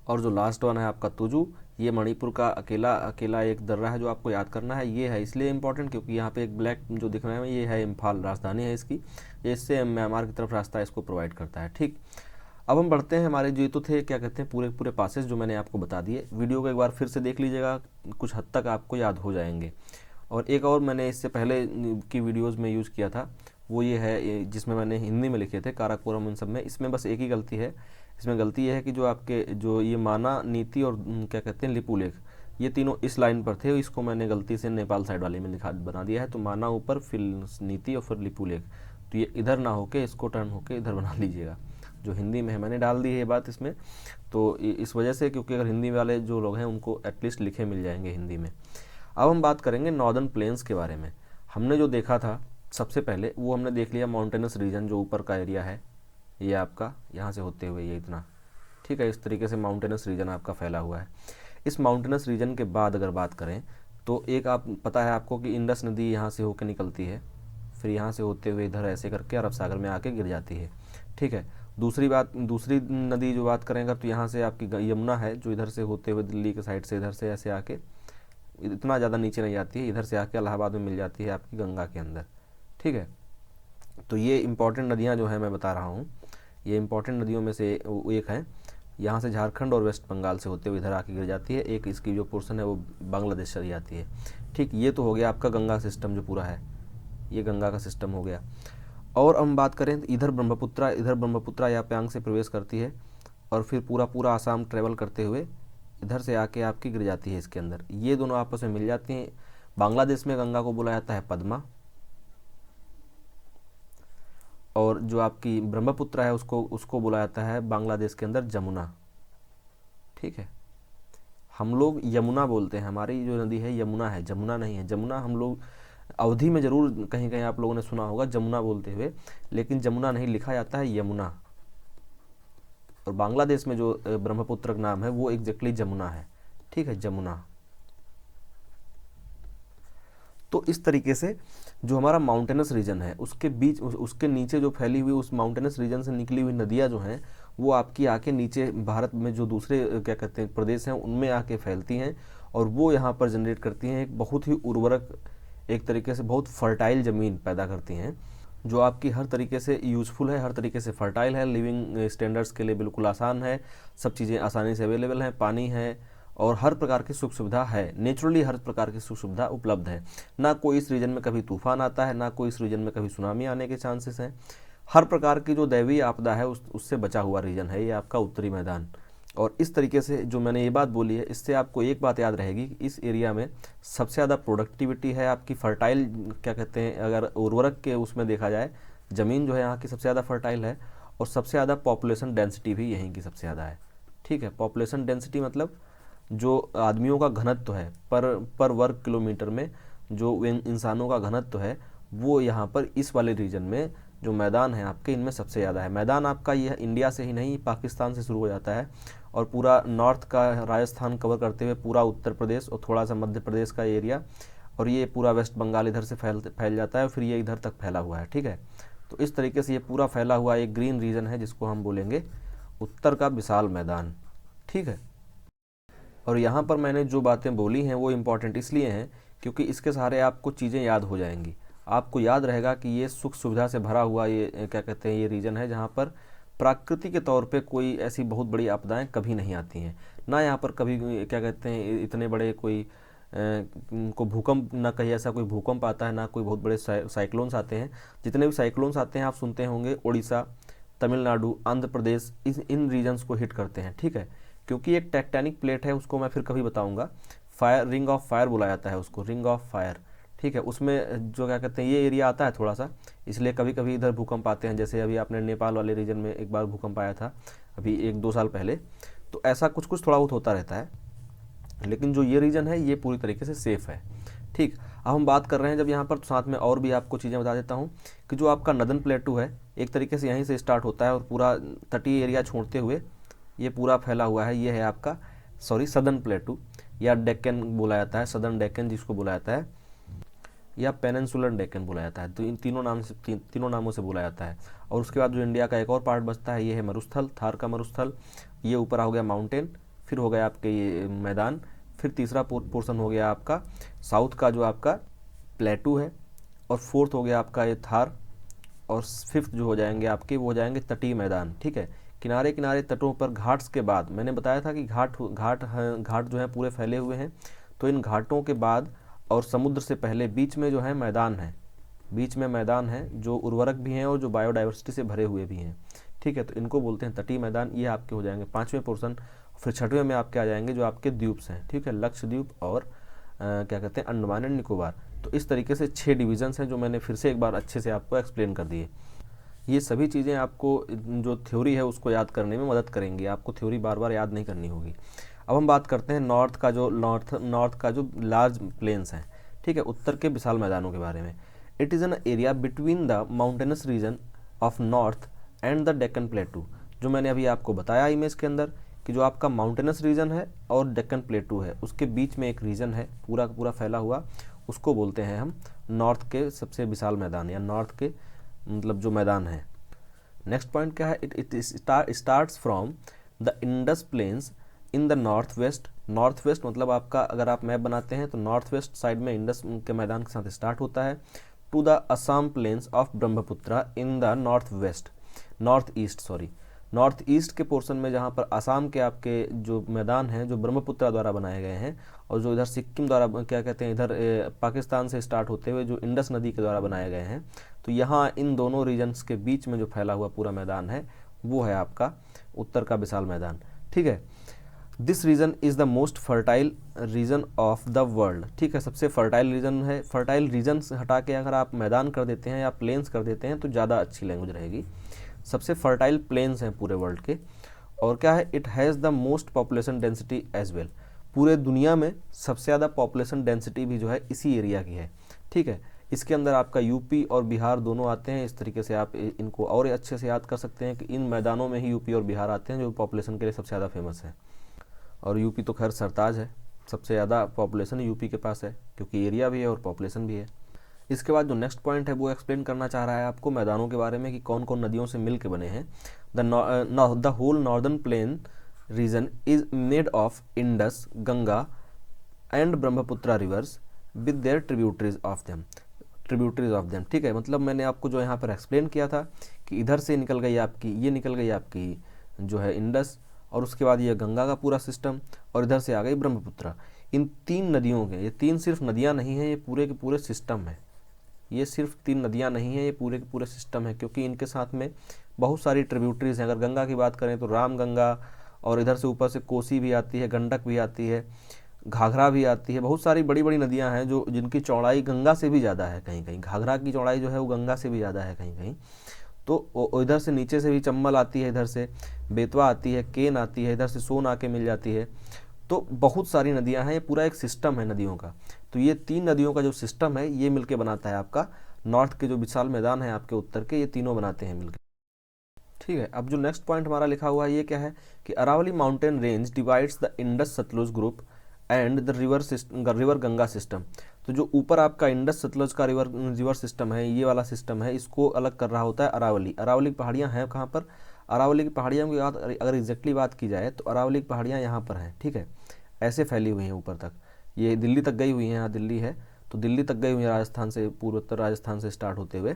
और जो लास्ट वन है आपका तुजू, ये मणिपुर का अकेला एक दर्रा है जो आपको याद करना है। ये है इसलिए इम्पोर्टेंट क्योंकि यहाँ पे एक ब्लैक जो दिख रहा है ये है इम्फाल, राजधानी है इसकी, इससे म्यांमार की तरफ रास्ता इसको प्रोवाइड करता है, ठीक। अब हम बढ़ते हैं, हमारे जो ये तो थे क्या कहते हैं पूरे पूरे पासेस जो मैंने आपको बता दिए। वीडियो को एक बार फिर से देख लीजिएगा, कुछ हद तक आपको याद हो जाएंगे। और एक और मैंने इससे पहले की वीडियोस में यूज़ किया था, वो ये है जिसमें मैंने हिंदी में लिखे थे काराकोरम इन सब में। इसमें बस एक ही गलती है, इसमें गलती ये है कि जो आपके जो ये माना, नीति और क्या कहते हैं लिपुलेख, ये तीनों इस लाइन पर थे, इसको मैंने गलती से नेपाल साइड वाले में लिखा बना दिया है। तो माना ऊपर, फिर नीति और फिर लिपुलेख, तो ये इधर ना होके इसको टर्न होके इधर बना लीजिएगा। जो हिंदी में है मैंने डाल दी है ये बात इसमें, तो इस वजह से, क्योंकि अगर हिंदी वाले जो लोग हैं उनको एटलीस्ट लिखे मिल जाएंगे हिंदी में। अब हम बात करेंगे नॉर्दर्न प्लेन्स के बारे में। हमने जो देखा था सबसे पहले वो हमने देख लिया माउंटेनस रीजन, जो ऊपर का एरिया है ये आपका यहाँ से होते हुए ये इतना, ठीक है, इस तरीके से माउंटेनस रीजन आपका फैला हुआ है। इस माउंटेनस रीजन के बाद अगर बात करें तो एक आप पता है आपको कि इंडस नदी यहाँ से होकर निकलती है, फिर यहाँ से होते हुए इधर ऐसे करके अरब सागर में आके गिर जाती है, ठीक है। दूसरी नदी जो बात करेंगे तो यहाँ से आपकी यमुना है, जो इधर से होते हुए दिल्ली के साइड से इधर से ऐसे आके इतना ज़्यादा नीचे नहीं जाती है, इधर से आके इलाहाबाद में मिल जाती है आपकी गंगा के अंदर, ठीक है। तो ये इंपॉर्टेंट नदियाँ जो हैं मैं बता रहा हूँ, ये इंपॉर्टेंट नदियों में से एक है। यहाँ से झारखंड और वेस्ट बंगाल से होते हुए इधर आके गिर जाती है, एक इसकी जो पोर्शन है वो बांग्लादेश चली जाती है, ठीक। ये तो हो गया आपका गंगा सिस्टम जो पूरा है, ये गंगा का सिस्टम हो गया। और हम बात करें तो इधर ब्रह्मपुत्रा या प्यांग से प्रवेश करती है और फिर पूरा आसाम ट्रेवल करते हुए इधर से आके आपकी गिर जाती है इसके अंदर। ये दोनों आपस में मिल जाती हैं। बांग्लादेश में गंगा को बोला जाता है पद्मा, और जो आपकी ब्रह्मपुत्र है उसको बोला जाता है बांग्लादेश के अंदर जमुना, ठीक है। हम लोग यमुना बोलते हैं, हमारी जो नदी है यमुना है, जमुना नहीं है। जमुना हम लोग अवधि में जरूर कहीं कहीं आप लोगों ने सुना होगा जमुना बोलते हुए, लेकिन जमुना नहीं लिखा जाता है यमुना। और बांग्लादेश में जो ब्रह्मपुत्र का नाम है वो एग्जैक्टली जमुना है, ठीक है, जमुना। तो इस तरीके से जो हमारा माउंटेनस रीजन है उसके बीच उसके नीचे जो फैली हुई उस माउंटेनस रीजन से निकली हुई नदियाँ जो हैं वो आपकी आके नीचे भारत में जो दूसरे क्या कहते हैं प्रदेश हैं उनमें आके फैलती हैं, और वो यहाँ पर जनरेट करती हैं एक बहुत ही उर्वरक, एक तरीके से बहुत फर्टाइल ज़मीन पैदा करती हैं, जो आपकी हर तरीके से यूज़फुल है, हर तरीके से फर्टाइल है, लिविंग स्टैंडर्ड्स के लिए बिल्कुल आसान है, सब चीज़ें आसानी से अवेलेबल हैं, पानी है और हर प्रकार की सुख सुविधा है। नेचुरली हर प्रकार की सुख सुविधा उपलब्ध है। ना कोई इस रीजन में कभी तूफान आता है, ना कोई इस रीजन में कभी सुनामी आने के चांसेस हैं। हर प्रकार की जो दैवीय आपदा है उससे बचा हुआ रीजन है ये आपका उत्तरी मैदान। और इस तरीके से जो मैंने ये बात बोली है, इससे आपको एक बात याद रहेगी कि इस एरिया में सबसे ज़्यादा प्रोडक्टिविटी है आपकी, फर्टाइल क्या कहते हैं, अगर उर्वरक के उसमें देखा जाए ज़मीन जो है यहाँ की सबसे ज़्यादा फर्टाइल है, और सबसे ज़्यादा पॉपुलेशन डेंसिटी भी यहीं की सबसे ज़्यादा है, ठीक है। पॉपुलेशन डेंसिटी मतलब जो आदमियों का घनत्व है पर वर्ग किलोमीटर में, जो इंसानों का घनत्व है वो यहाँ पर इस वाले रीजन में जो मैदान है आपके इनमें सबसे ज़्यादा है। मैदान आपका यह इंडिया से ही नहीं पाकिस्तान से शुरू हो जाता है और पूरा नॉर्थ का राजस्थान कवर करते हुए पूरा उत्तर प्रदेश और थोड़ा सा मध्य प्रदेश का एरिया, और ये पूरा वेस्ट बंगाल इधर से फैल जाता है, फिर ये इधर तक फैला हुआ है, ठीक है। तो इस तरीके से ये पूरा फैला हुआ एक ग्रीन रीजन है जिसको हम बोलेंगे उत्तर का विशाल मैदान, ठीक है। और यहाँ पर मैंने जो बातें बोली हैं वो इम्पॉर्टेंट इसलिए हैं क्योंकि इसके सहारे आपको चीज़ें याद हो जाएंगी। आपको याद रहेगा कि ये सुख सुविधा से भरा हुआ ये क्या कहते हैं ये रीजन है जहाँ पर प्रकृति के तौर पे कोई ऐसी बहुत बड़ी आपदाएं कभी नहीं आती हैं। ना यहाँ पर कभी क्या कहते हैं इतने बड़े कोई को भूकंप, ना कहीं ऐसा कोई भूकंप आता है, ना कोई बहुत बड़े साइक्लोन्स आते हैं। जितने भी साइक्लोन्स आते हैं आप सुनते होंगे उड़ीसा, तमिलनाडु, आंध्र प्रदेश, इन रीजन्स को हिट करते हैं, ठीक है। क्योंकि एक टेक्टोनिक प्लेट है, उसको मैं फिर कभी बताऊंगा, फायर रिंग ऑफ फायर बुलाया जाता है उसको, रिंग ऑफ फायर, ठीक है। उसमें जो क्या कहते हैं ये एरिया आता है थोड़ा सा, इसलिए कभी कभी इधर भूकंप आते हैं। जैसे अभी आपने नेपाल वाले रीजन में एक बार भूकंप आया था अभी 1-2 साल पहले, तो ऐसा कुछ कुछ थोड़ा बहुत होता रहता है। लेकिन जो ये रीजन है ये पूरी तरीके से सेफ़ है, ठीक। अब हम बात कर रहे हैं जब यहाँ पर, तो साथ में और भी आपको चीज़ें बता देता हूँ कि जो आपका नदन प्लेटू है एक तरीके से यहीं से स्टार्ट होता है और पूरा तटीय एरिया छोड़ते हुए ये पूरा फैला हुआ है। ये है आपका सदर्न प्लेटू या डेक्कन बोला जाता है, सदर्न डेक्कन जिसको बोला जाता है, या पेनिनसुलर डेक्कन बोला जाता है। तो इन तीनों नामों से बोला जाता है। और उसके बाद जो इंडिया का एक और पार्ट बचता है ये है मरुस्थल, थार का मरुस्थल। ये ऊपर हो गया माउंटेन, फिर हो गया आपके ये मैदान, फिर तीसरा पोर्शन हो गया आपका साउथ का जो आपका प्लेटू है, और फोर्थ हो गया आपका ये थार, और फिफ्थ जो हो जाएंगे आपके वो हो जाएंगे तटीय मैदान, ठीक है। किनारे किनारे तटों पर घाट्स के बाद, मैंने बताया था कि घाट जो है पूरे फैले हुए हैं, तो इन घाटों के बाद और समुद्र से पहले बीच में जो है मैदान है, बीच में मैदान है जो उर्वरक भी हैं और जो बायोडाइवर्सिटी से भरे हुए भी हैं, ठीक है। तो इनको बोलते हैं तटीय मैदान। ये आपके हो जाएंगे 5वें पोर्शन। फिर 6वें में आपके आ जाएंगे जो आपके द्वीप्स हैं, ठीक है, लक्षद्वीप और क्या कहते हैं अंडमान एंड निकोबार। तो इस तरीके से 6 डिविजन्स हैं जो मैंने फिर से एक बार अच्छे से आपको एक्सप्लेन कर दिए। ये सभी चीज़ें आपको जो थ्योरी है उसको याद करने में मदद करेंगी, आपको थ्योरी बार बार याद नहीं करनी होगी। अब हम बात करते हैं नॉर्थ का जो लार्ज प्लेन्स हैं, ठीक है, उत्तर के विशाल मैदानों के बारे में। It is an area between the mountainous region of north and the Deccan plateau. जो मैंने अभी आपको बताया इमेज के अंदर कि जो आपका माउंटेनस रीजन है और डेक्कन प्लेटू है, उसके बीच में एक रीजन है पूरा का पूरा फैला हुआ, उसको बोलते हैं हम नॉर्थ के सबसे विशाल मैदान, या नॉर्थ के मतलब जो मैदान है। नेक्स्ट पॉइंट क्या है, it starts from the Indus plains in the north west. North west मतलब आपका, अगर आप मैप बनाते हैं तो नॉर्थ वेस्ट साइड में इंडस के मैदान के साथ स्टार्ट होता है, to the Assam plains of Brahmaputra in the north east के पोर्शन में, जहाँ पर असम के आपके जो मैदान हैं जो ब्रह्मपुत्रा द्वारा बनाए गए हैं, और जो इधर सिक्किम द्वारा क्या कहते हैं इधर पाकिस्तान से स्टार्ट होते हुए जो इंडस नदी के द्वारा बनाए गए हैं, तो यहाँ इन दोनों रीजन्स के बीच में जो फैला हुआ पूरा मैदान है वो है आपका उत्तर का विशाल मैदान, ठीक है। This region is the most fertile region of the world, ठीक है, सबसे फर्टाइल रीजन है। फर्टाइल रीजन हटा के अगर आप मैदान कर देते हैं या प्लेन्स कर देते हैं तो ज़्यादा अच्छी लैंग्वेज रहेगी। सबसे फर्टाइल प्लेन्स हैं पूरे वर्ल्ड के। और क्या है, it has the most population density as well. पूरे दुनिया में सबसे ज़्यादा पॉपुलेशन डेंसिटी भी जो है इसी एरिया की है, ठीक है। इसके अंदर आपका यूपी और बिहार दोनों आते हैं। इस तरीके से आप इनको और अच्छे से याद कर सकते हैं कि इन मैदानों में ही यूपी और बिहार आते हैं जो पॉपुलेशन के लिए सबसे ज़्यादा फेमस है। और यूपी तो खैर सरताज है, सबसे ज़्यादा पॉपुलेशन यूपी के पास है क्योंकि एरिया भी है और पॉपुलेशन भी है। इसके बाद जो नेक्स्ट पॉइंट है वो एक्सप्लेन करना चाह रहा है आपको मैदानों के बारे में कि कौन कौन नदियों से मिल के बने हैं। The whole northern plain region is made of Indus, Ganga and Brahmaputra rivers with their tributaries of them, ठीक है। मतलब मैंने आपको जो यहाँ पर एक्सप्लेन किया था कि इधर से निकल गई आपकी जो है इंडस, और उसके बाद ये गंगा का पूरा सिस्टम, और इधर से आ गई ब्रह्मपुत्रा। इन 3 नदियों के, ये 3 सिर्फ नदियाँ नहीं हैं, ये पूरे के पूरे सिस्टम है। ये सिर्फ 3 नदियाँ नहीं हैं, ये पूरे के पूरे सिस्टम है, क्योंकि इनके साथ में बहुत सारी ट्रिब्यूटरीज हैं। अगर गंगा की बात करें तो रामगंगा, और इधर से ऊपर से कोसी भी आती है, गंडक भी आती है, घाघरा भी आती है। बहुत सारी बड़ी बड़ी नदियाँ हैं जो जिनकी चौड़ाई गंगा से भी ज़्यादा है, कहीं कहीं घाघरा की चौड़ाई जो है वो गंगा से भी ज़्यादा है कहीं कहीं। तो इधर से नीचे से भी चंबल आती है, इधर से बेतवा आती है, केन आती है, इधर से सोन आके मिल जाती है। तो बहुत सारी नदियां हैं, ये पूरा एक सिस्टम है नदियों का। तो ये 3 नदियों का जो सिस्टम है ये मिलके बनाता है आपका नॉर्थ के जो विशाल मैदान है आपके उत्तर के, ये तीनों बनाते हैं मिलके, ठीक है। अब जो नेक्स्ट पॉइंट हमारा लिखा हुआ है ये क्या है कि Aravalli mountain range divides the Indus Sutlej group and the river Ganga system. तो जो ऊपर आपका इंडस सतलुज का रिवर सिस्टम है, ये वाला सिस्टम है, इसको अलग कर रहा होता है अरावली पहाड़ियाँ हैं कहाँ पर, अरावली की पहाड़ियों की बात अगर एग्जैक्टली बात की जाए तो अरावली की पहाड़ियाँ यहाँ पर हैं, ठीक है, ऐसे फैली हुई हैं ऊपर तक, ये दिल्ली तक गई हुई हैं, यहाँ दिल्ली है तो दिल्ली तक गई हुई है राजस्थान से, पूर्वोत्तर राजस्थान से स्टार्ट होते हुए।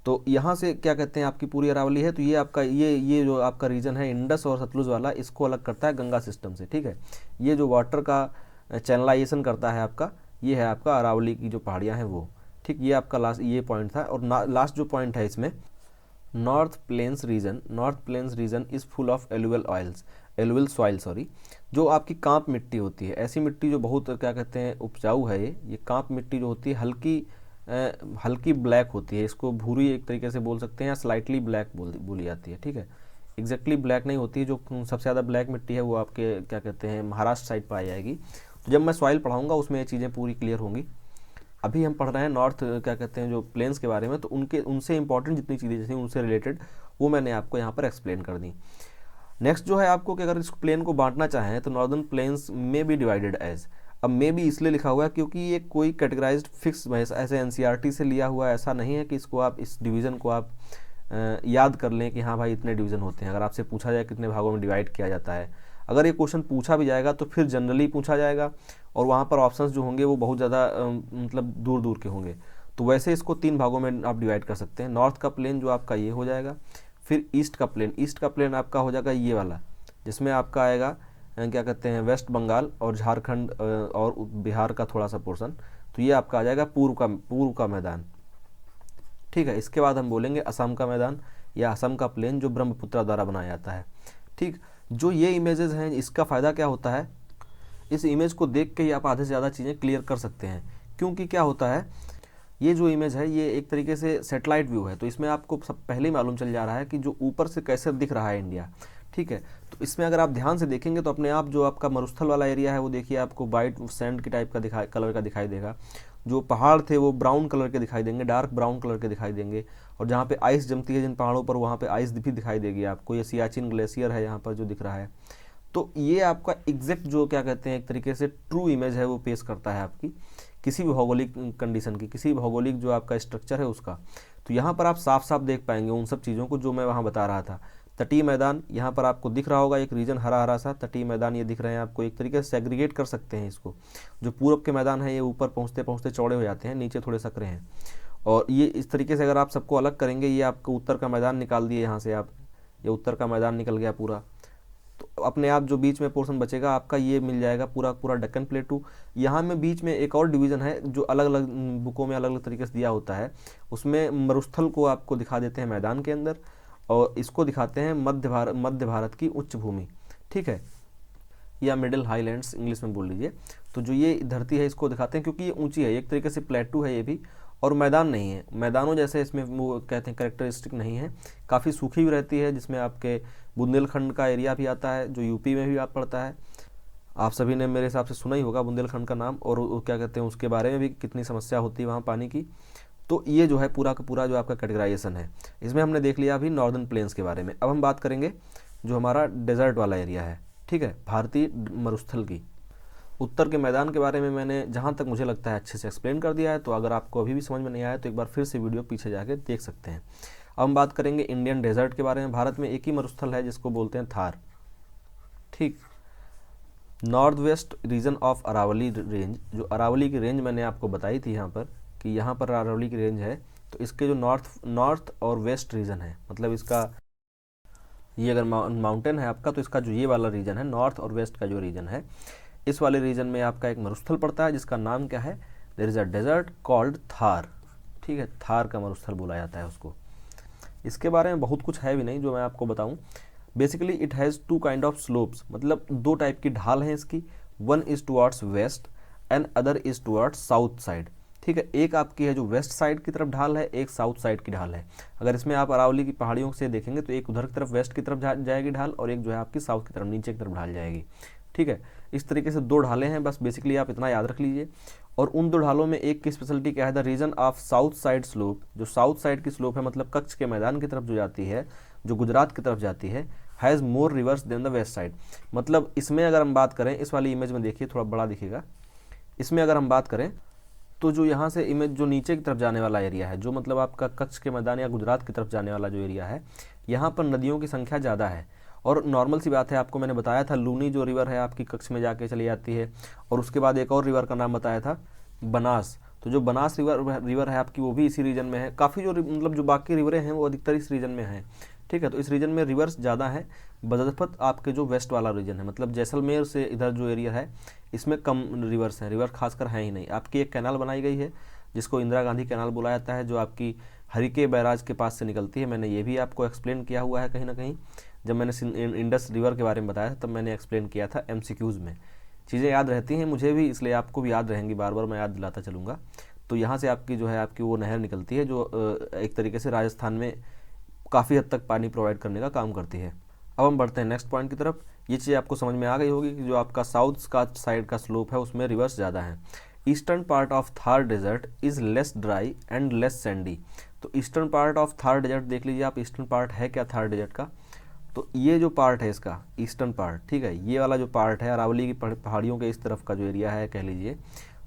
तो यहाँ से क्या कहते हैं आपकी पूरी अरावली है। तो ये आपका ये जो आपका रीजन है इंडस और सतलुज वाला, इसको अलग करता है गंगा सिस्टम से, ठीक है। ये जो वाटर का चैनलाइजेशन करता है आपका, ये है आपका अरावली की जो पहाड़ियाँ हैं वो, ठीक। ये आपका लास्ट ये पॉइंट था। और लास्ट जो पॉइंट है इसमें, north plains region is full of alluvial soil, जो आपकी कांप मिट्टी होती है, ऐसी मिट्टी जो बहुत क्या कहते हैं उपजाऊ है। ये कांप मिट्टी जो होती है हल्की ब्लैक होती है, इसको भूरी एक तरीके से बोल सकते हैं, या स्लाइटली ब्लैक बोली जाती है, ठीक है। एग्जैक्टली ब्लैक नहीं होती है। जो सबसे ज़्यादा ब्लैक मिट्टी है वो आपके क्या कहते हैं महाराष्ट्र साइड पाई जाएगी। तो जब मैं सॉइल पढ़ाऊँगा उसमें ये चीज़ें पूरी क्लियर होंगी। अभी हम पढ़ रहे हैं नॉर्थ क्या कहते हैं जो प्लेन्स के बारे में, तो उनसे इंपॉर्टेंट जितनी चीज़ें थी उनसे रिलेटेड वो मैंने आपको यहाँ पर एक्सप्लेन कर दी। नेक्स्ट जो है आपको कि अगर इस प्लेन को बांटना चाहें तो नॉर्दर्न प्लेन्स में बी डिवाइडेड एज। अब मे भी इसलिए लिखा हुआ है क्योंकि ये कोई कैटेगराइज्ड फिक्स ऐसे एनसीईआरटी से लिया हुआ ऐसा नहीं है कि इसको आप इस डिवीज़न को आप याद कर लें कि हाँ भाई इतने डिवीज़न होते हैं। अगर आपसे पूछा जाए कितने भागों में डिवाइड किया जाता है, अगर ये क्वेश्चन पूछा भी जाएगा तो फिर जनरली पूछा जाएगा और वहाँ पर ऑप्शंस जो होंगे वो बहुत ज़्यादा मतलब दूर दूर के होंगे। तो वैसे इसको 3 भागों में आप डिवाइड कर सकते हैं। नॉर्थ का प्लेन जो आपका ये हो जाएगा, फिर ईस्ट का प्लेन आपका हो जाएगा ये वाला, जिसमें आपका आएगा क्या कहते हैं वेस्ट बंगाल और झारखंड और बिहार का थोड़ा सा पोर्शन, तो ये आपका आ जाएगा पूर्व का मैदान। ठीक है, इसके बाद हम बोलेंगे असम का मैदान या असम का प्लेन जो ब्रह्मपुत्र द्वारा बनाया जाता है। ठीक, जो ये इमेजेस हैं इसका फ़ायदा क्या होता है, इस इमेज को देख के ही आप आधे से ज़्यादा चीज़ें क्लियर कर सकते हैं, क्योंकि क्या होता है ये जो इमेज है ये एक तरीके से सैटेलाइट व्यू है, तो इसमें आपको सब पहले ही मालूम चल जा रहा है कि जो ऊपर से कैसे दिख रहा है इंडिया। ठीक है, तो इसमें अगर आप ध्यान से देखेंगे तो अपने आप जो आपका मरुस्थल वाला एरिया है वो देखिए आपको वाइट सैंड की टाइप का कलर का दिखाई देगा, जो पहाड़ थे वो ब्राउन कलर के दिखाई देंगे, डार्क ब्राउन कलर के दिखाई देंगे, और जहाँ पे आइस जमती है जिन पहाड़ों पर वहाँ पे आइस भी दिखाई देगी आपको। ये सियाचिन ग्लेशियर है यहाँ पर जो दिख रहा है। तो ये आपका एग्जैक्ट जो क्या कहते हैं एक तरीके से ट्रू इमेज है वो पेश करता है आपकी किसी भी भौगोलिक कंडीशन की, किसी भी भौगोलिक जो आपका स्ट्रक्चर है उसका। तो यहाँ पर आप साफ साफ देख पाएंगे उन सब चीज़ों को जो मैं वहाँ बता रहा था। तटीय मैदान यहाँ पर आपको दिख रहा होगा, एक रीजन हरा हरा सा तटीय मैदान ये दिख रहे हैं आपको, एक तरीके से सेग्रीगेट कर सकते हैं इसको। जो पूरब के मैदान है ये ऊपर पहुँचते पहुँचते चौड़े हो जाते हैं, नीचे थोड़े सकरे हैं, और ये इस तरीके से अगर आप सबको अलग करेंगे, ये आपको उत्तर का मैदान निकाल दिए यहाँ से आप, ये उत्तर का मैदान निकल गया पूरा, तो अपने आप जो बीच में पोर्शन बचेगा आपका ये मिल जाएगा पूरा डेक्कन प्लेटू। यहाँ में बीच में एक और डिवीज़न है जो अलग अलग बुकों में अलग अलग तरीके से दिया होता है, उसमें मरुस्थल को आपको दिखा देते हैं मैदान के अंदर, और इसको दिखाते हैं मध्य भारत की उच्च भूमि। ठीक है, या मिडिल हाईलैंड्स इंग्लिश में बोल लीजिए। तो जो ये धरती है इसको दिखाते हैं क्योंकि ये ऊंची है, एक तरीके से प्लेटू है ये भी, और मैदान नहीं है, मैदानों जैसे इसमें वो कहते हैं कैरेक्टरिस्टिक नहीं है, काफ़ी सूखी भी रहती है, जिसमें आपके बुंदेलखंड का एरिया भी आता है जो यूपी में भी आप पड़ता है। आप सभी ने मेरे हिसाब से सुना ही होगा बुंदेलखंड का नाम, और क्या कहते हैं उसके बारे में भी कितनी समस्या होती है वहाँ पानी की। तो ये जो है पूरा का पूरा जो आपका कैटेगराइजेशन है, इसमें हमने देख लिया अभी नॉर्दर्न प्लेन्स के बारे में। अब हम बात करेंगे जो हमारा डेजर्ट वाला एरिया है, ठीक है, भारतीय मरुस्थल की। उत्तर के मैदान के बारे में मैंने जहाँ तक मुझे लगता है अच्छे से एक्सप्लेन कर दिया है, तो अगर आपको अभी भी समझ में नहीं आया तो एक बार फिर से वीडियो पीछे जाके देख सकते हैं। अब हम बात करेंगे इंडियन डेजर्ट के बारे में। भारत में एक ही मरुस्थल है जिसको बोलते हैं थार। ठीक, north west region of Aravalli range, जो अरावली की रेंज मैंने आपको बताई थी यहाँ पर कि यहाँ पर अरावली की रेंज है, तो इसके जो नॉर्थ और वेस्ट रीजन है, मतलब इसका ये अगर माउंटेन है आपका, तो इसका जो ये वाला रीजन है नॉर्थ और वेस्ट का जो रीजन है, इस वाले रीजन में आपका एक मरुस्थल पड़ता है जिसका नाम क्या है, there is a desert called Thar. ठीक है, थार का मरुस्थल बोला जाता है उसको। इसके बारे में बहुत कुछ है भी नहीं जो मैं आपको बताऊं। Basically it has two kind of slopes, मतलब दो टाइप की ढाल हैं इसकी, one is towards west and other is towards south side. ठीक है, एक आपकी है जो वेस्ट साइड की तरफ ढाल है, एक साउथ साइड की ढाल है। अगर इसमें आप अरावली की पहाड़ियों से देखेंगे तो एक उधर की तरफ वेस्ट की तरफ जाएगी ढाल, और एक जो है आपकी साउथ की तरफ नीचे की तरफ ढाल जाएगी। ठीक है, इस तरीके से दो ढालें हैं, बस बेसिकली आप इतना याद रख लीजिए। और उन दो ढालों में एक की स्पेशलिटी क्या है, the region of south side slope, जो साउथ साइड की स्लोप है, मतलब कच्छ के मैदान की तरफ जो जाती है, जो गुजरात की तरफ जाती है, has more rivers than the west side. मतलब इसमें अगर हम बात करें, इस वाली इमेज में देखिए थोड़ा बड़ा दिखेगा, इसमें अगर हम बात करें तो जो यहाँ से इमेज जो नीचे की तरफ जाने वाला एरिया है, जो मतलब आपका कच्छ के मैदान या गुजरात की तरफ जाने वाला जो एरिया है, यहाँ पर नदियों की संख्या ज़्यादा है। और नॉर्मल सी बात है, आपको मैंने बताया था लूनी जो रिवर है आपकी कच्छ में जाके चली जाती है, और उसके बाद एक और रिवर का नाम बताया था बनास। तो जो बनास रिवर है आपकी वो भी इसी रीजन में है। काफ़ी जो मतलब जो बाकी रिवरें हैं वो अधिकतर इस रीजन में हैं। ठीक है, तो इस रीजन में रिवर्स ज़्यादा है बदस्पत आपके जो वेस्ट वाला रीजन है, मतलब जैसलमेर से इधर जो एरिया है इसमें कम रिवर्स हैं, रिवर खासकर हैं ही नहीं। आपकी एक कैनाल बनाई गई है जिसको इंदिरा गांधी कैनाल बुलाया जाता है, जो आपकी हरिके बैराज के पास से निकलती है। मैंने ये भी आपको एक्सप्लेन किया हुआ है कहीं ना कहीं, जब मैंने इंडस रिवर के बारे में बताया था तब मैंने एक्सप्लेन किया था MCQs में। चीज़ें याद रहती हैं मुझे भी, इसलिए आपको भी याद रहेंगी, बार बार मैं याद दिलाता चलूँगा। तो यहाँ से आपकी जो है आपकी वो नहर निकलती है जो एक तरीके से राजस्थान में काफ़ी हद तक पानी प्रोवाइड करने का काम करती है। अब हम बढ़ते हैं नेक्स्ट पॉइंट की तरफ। ये चीज़ आपको समझ में आ गई होगी कि जो आपका साउथ का साइड का स्लोप है उसमें रिवर्स ज़्यादा है। Eastern part of Thar desert is less dry and less sandy. तो eastern part of Thar desert देख लीजिए आप, ईस्टर्न पार्ट है क्या थार डेजर्ट का, तो ये जो पार्ट है इसका ईस्टर्न पार्ट, ठीक है, ये वाला जो पार्ट है अरावली की पहाड़ियों के इस तरफ का जो एरिया है कह लीजिए,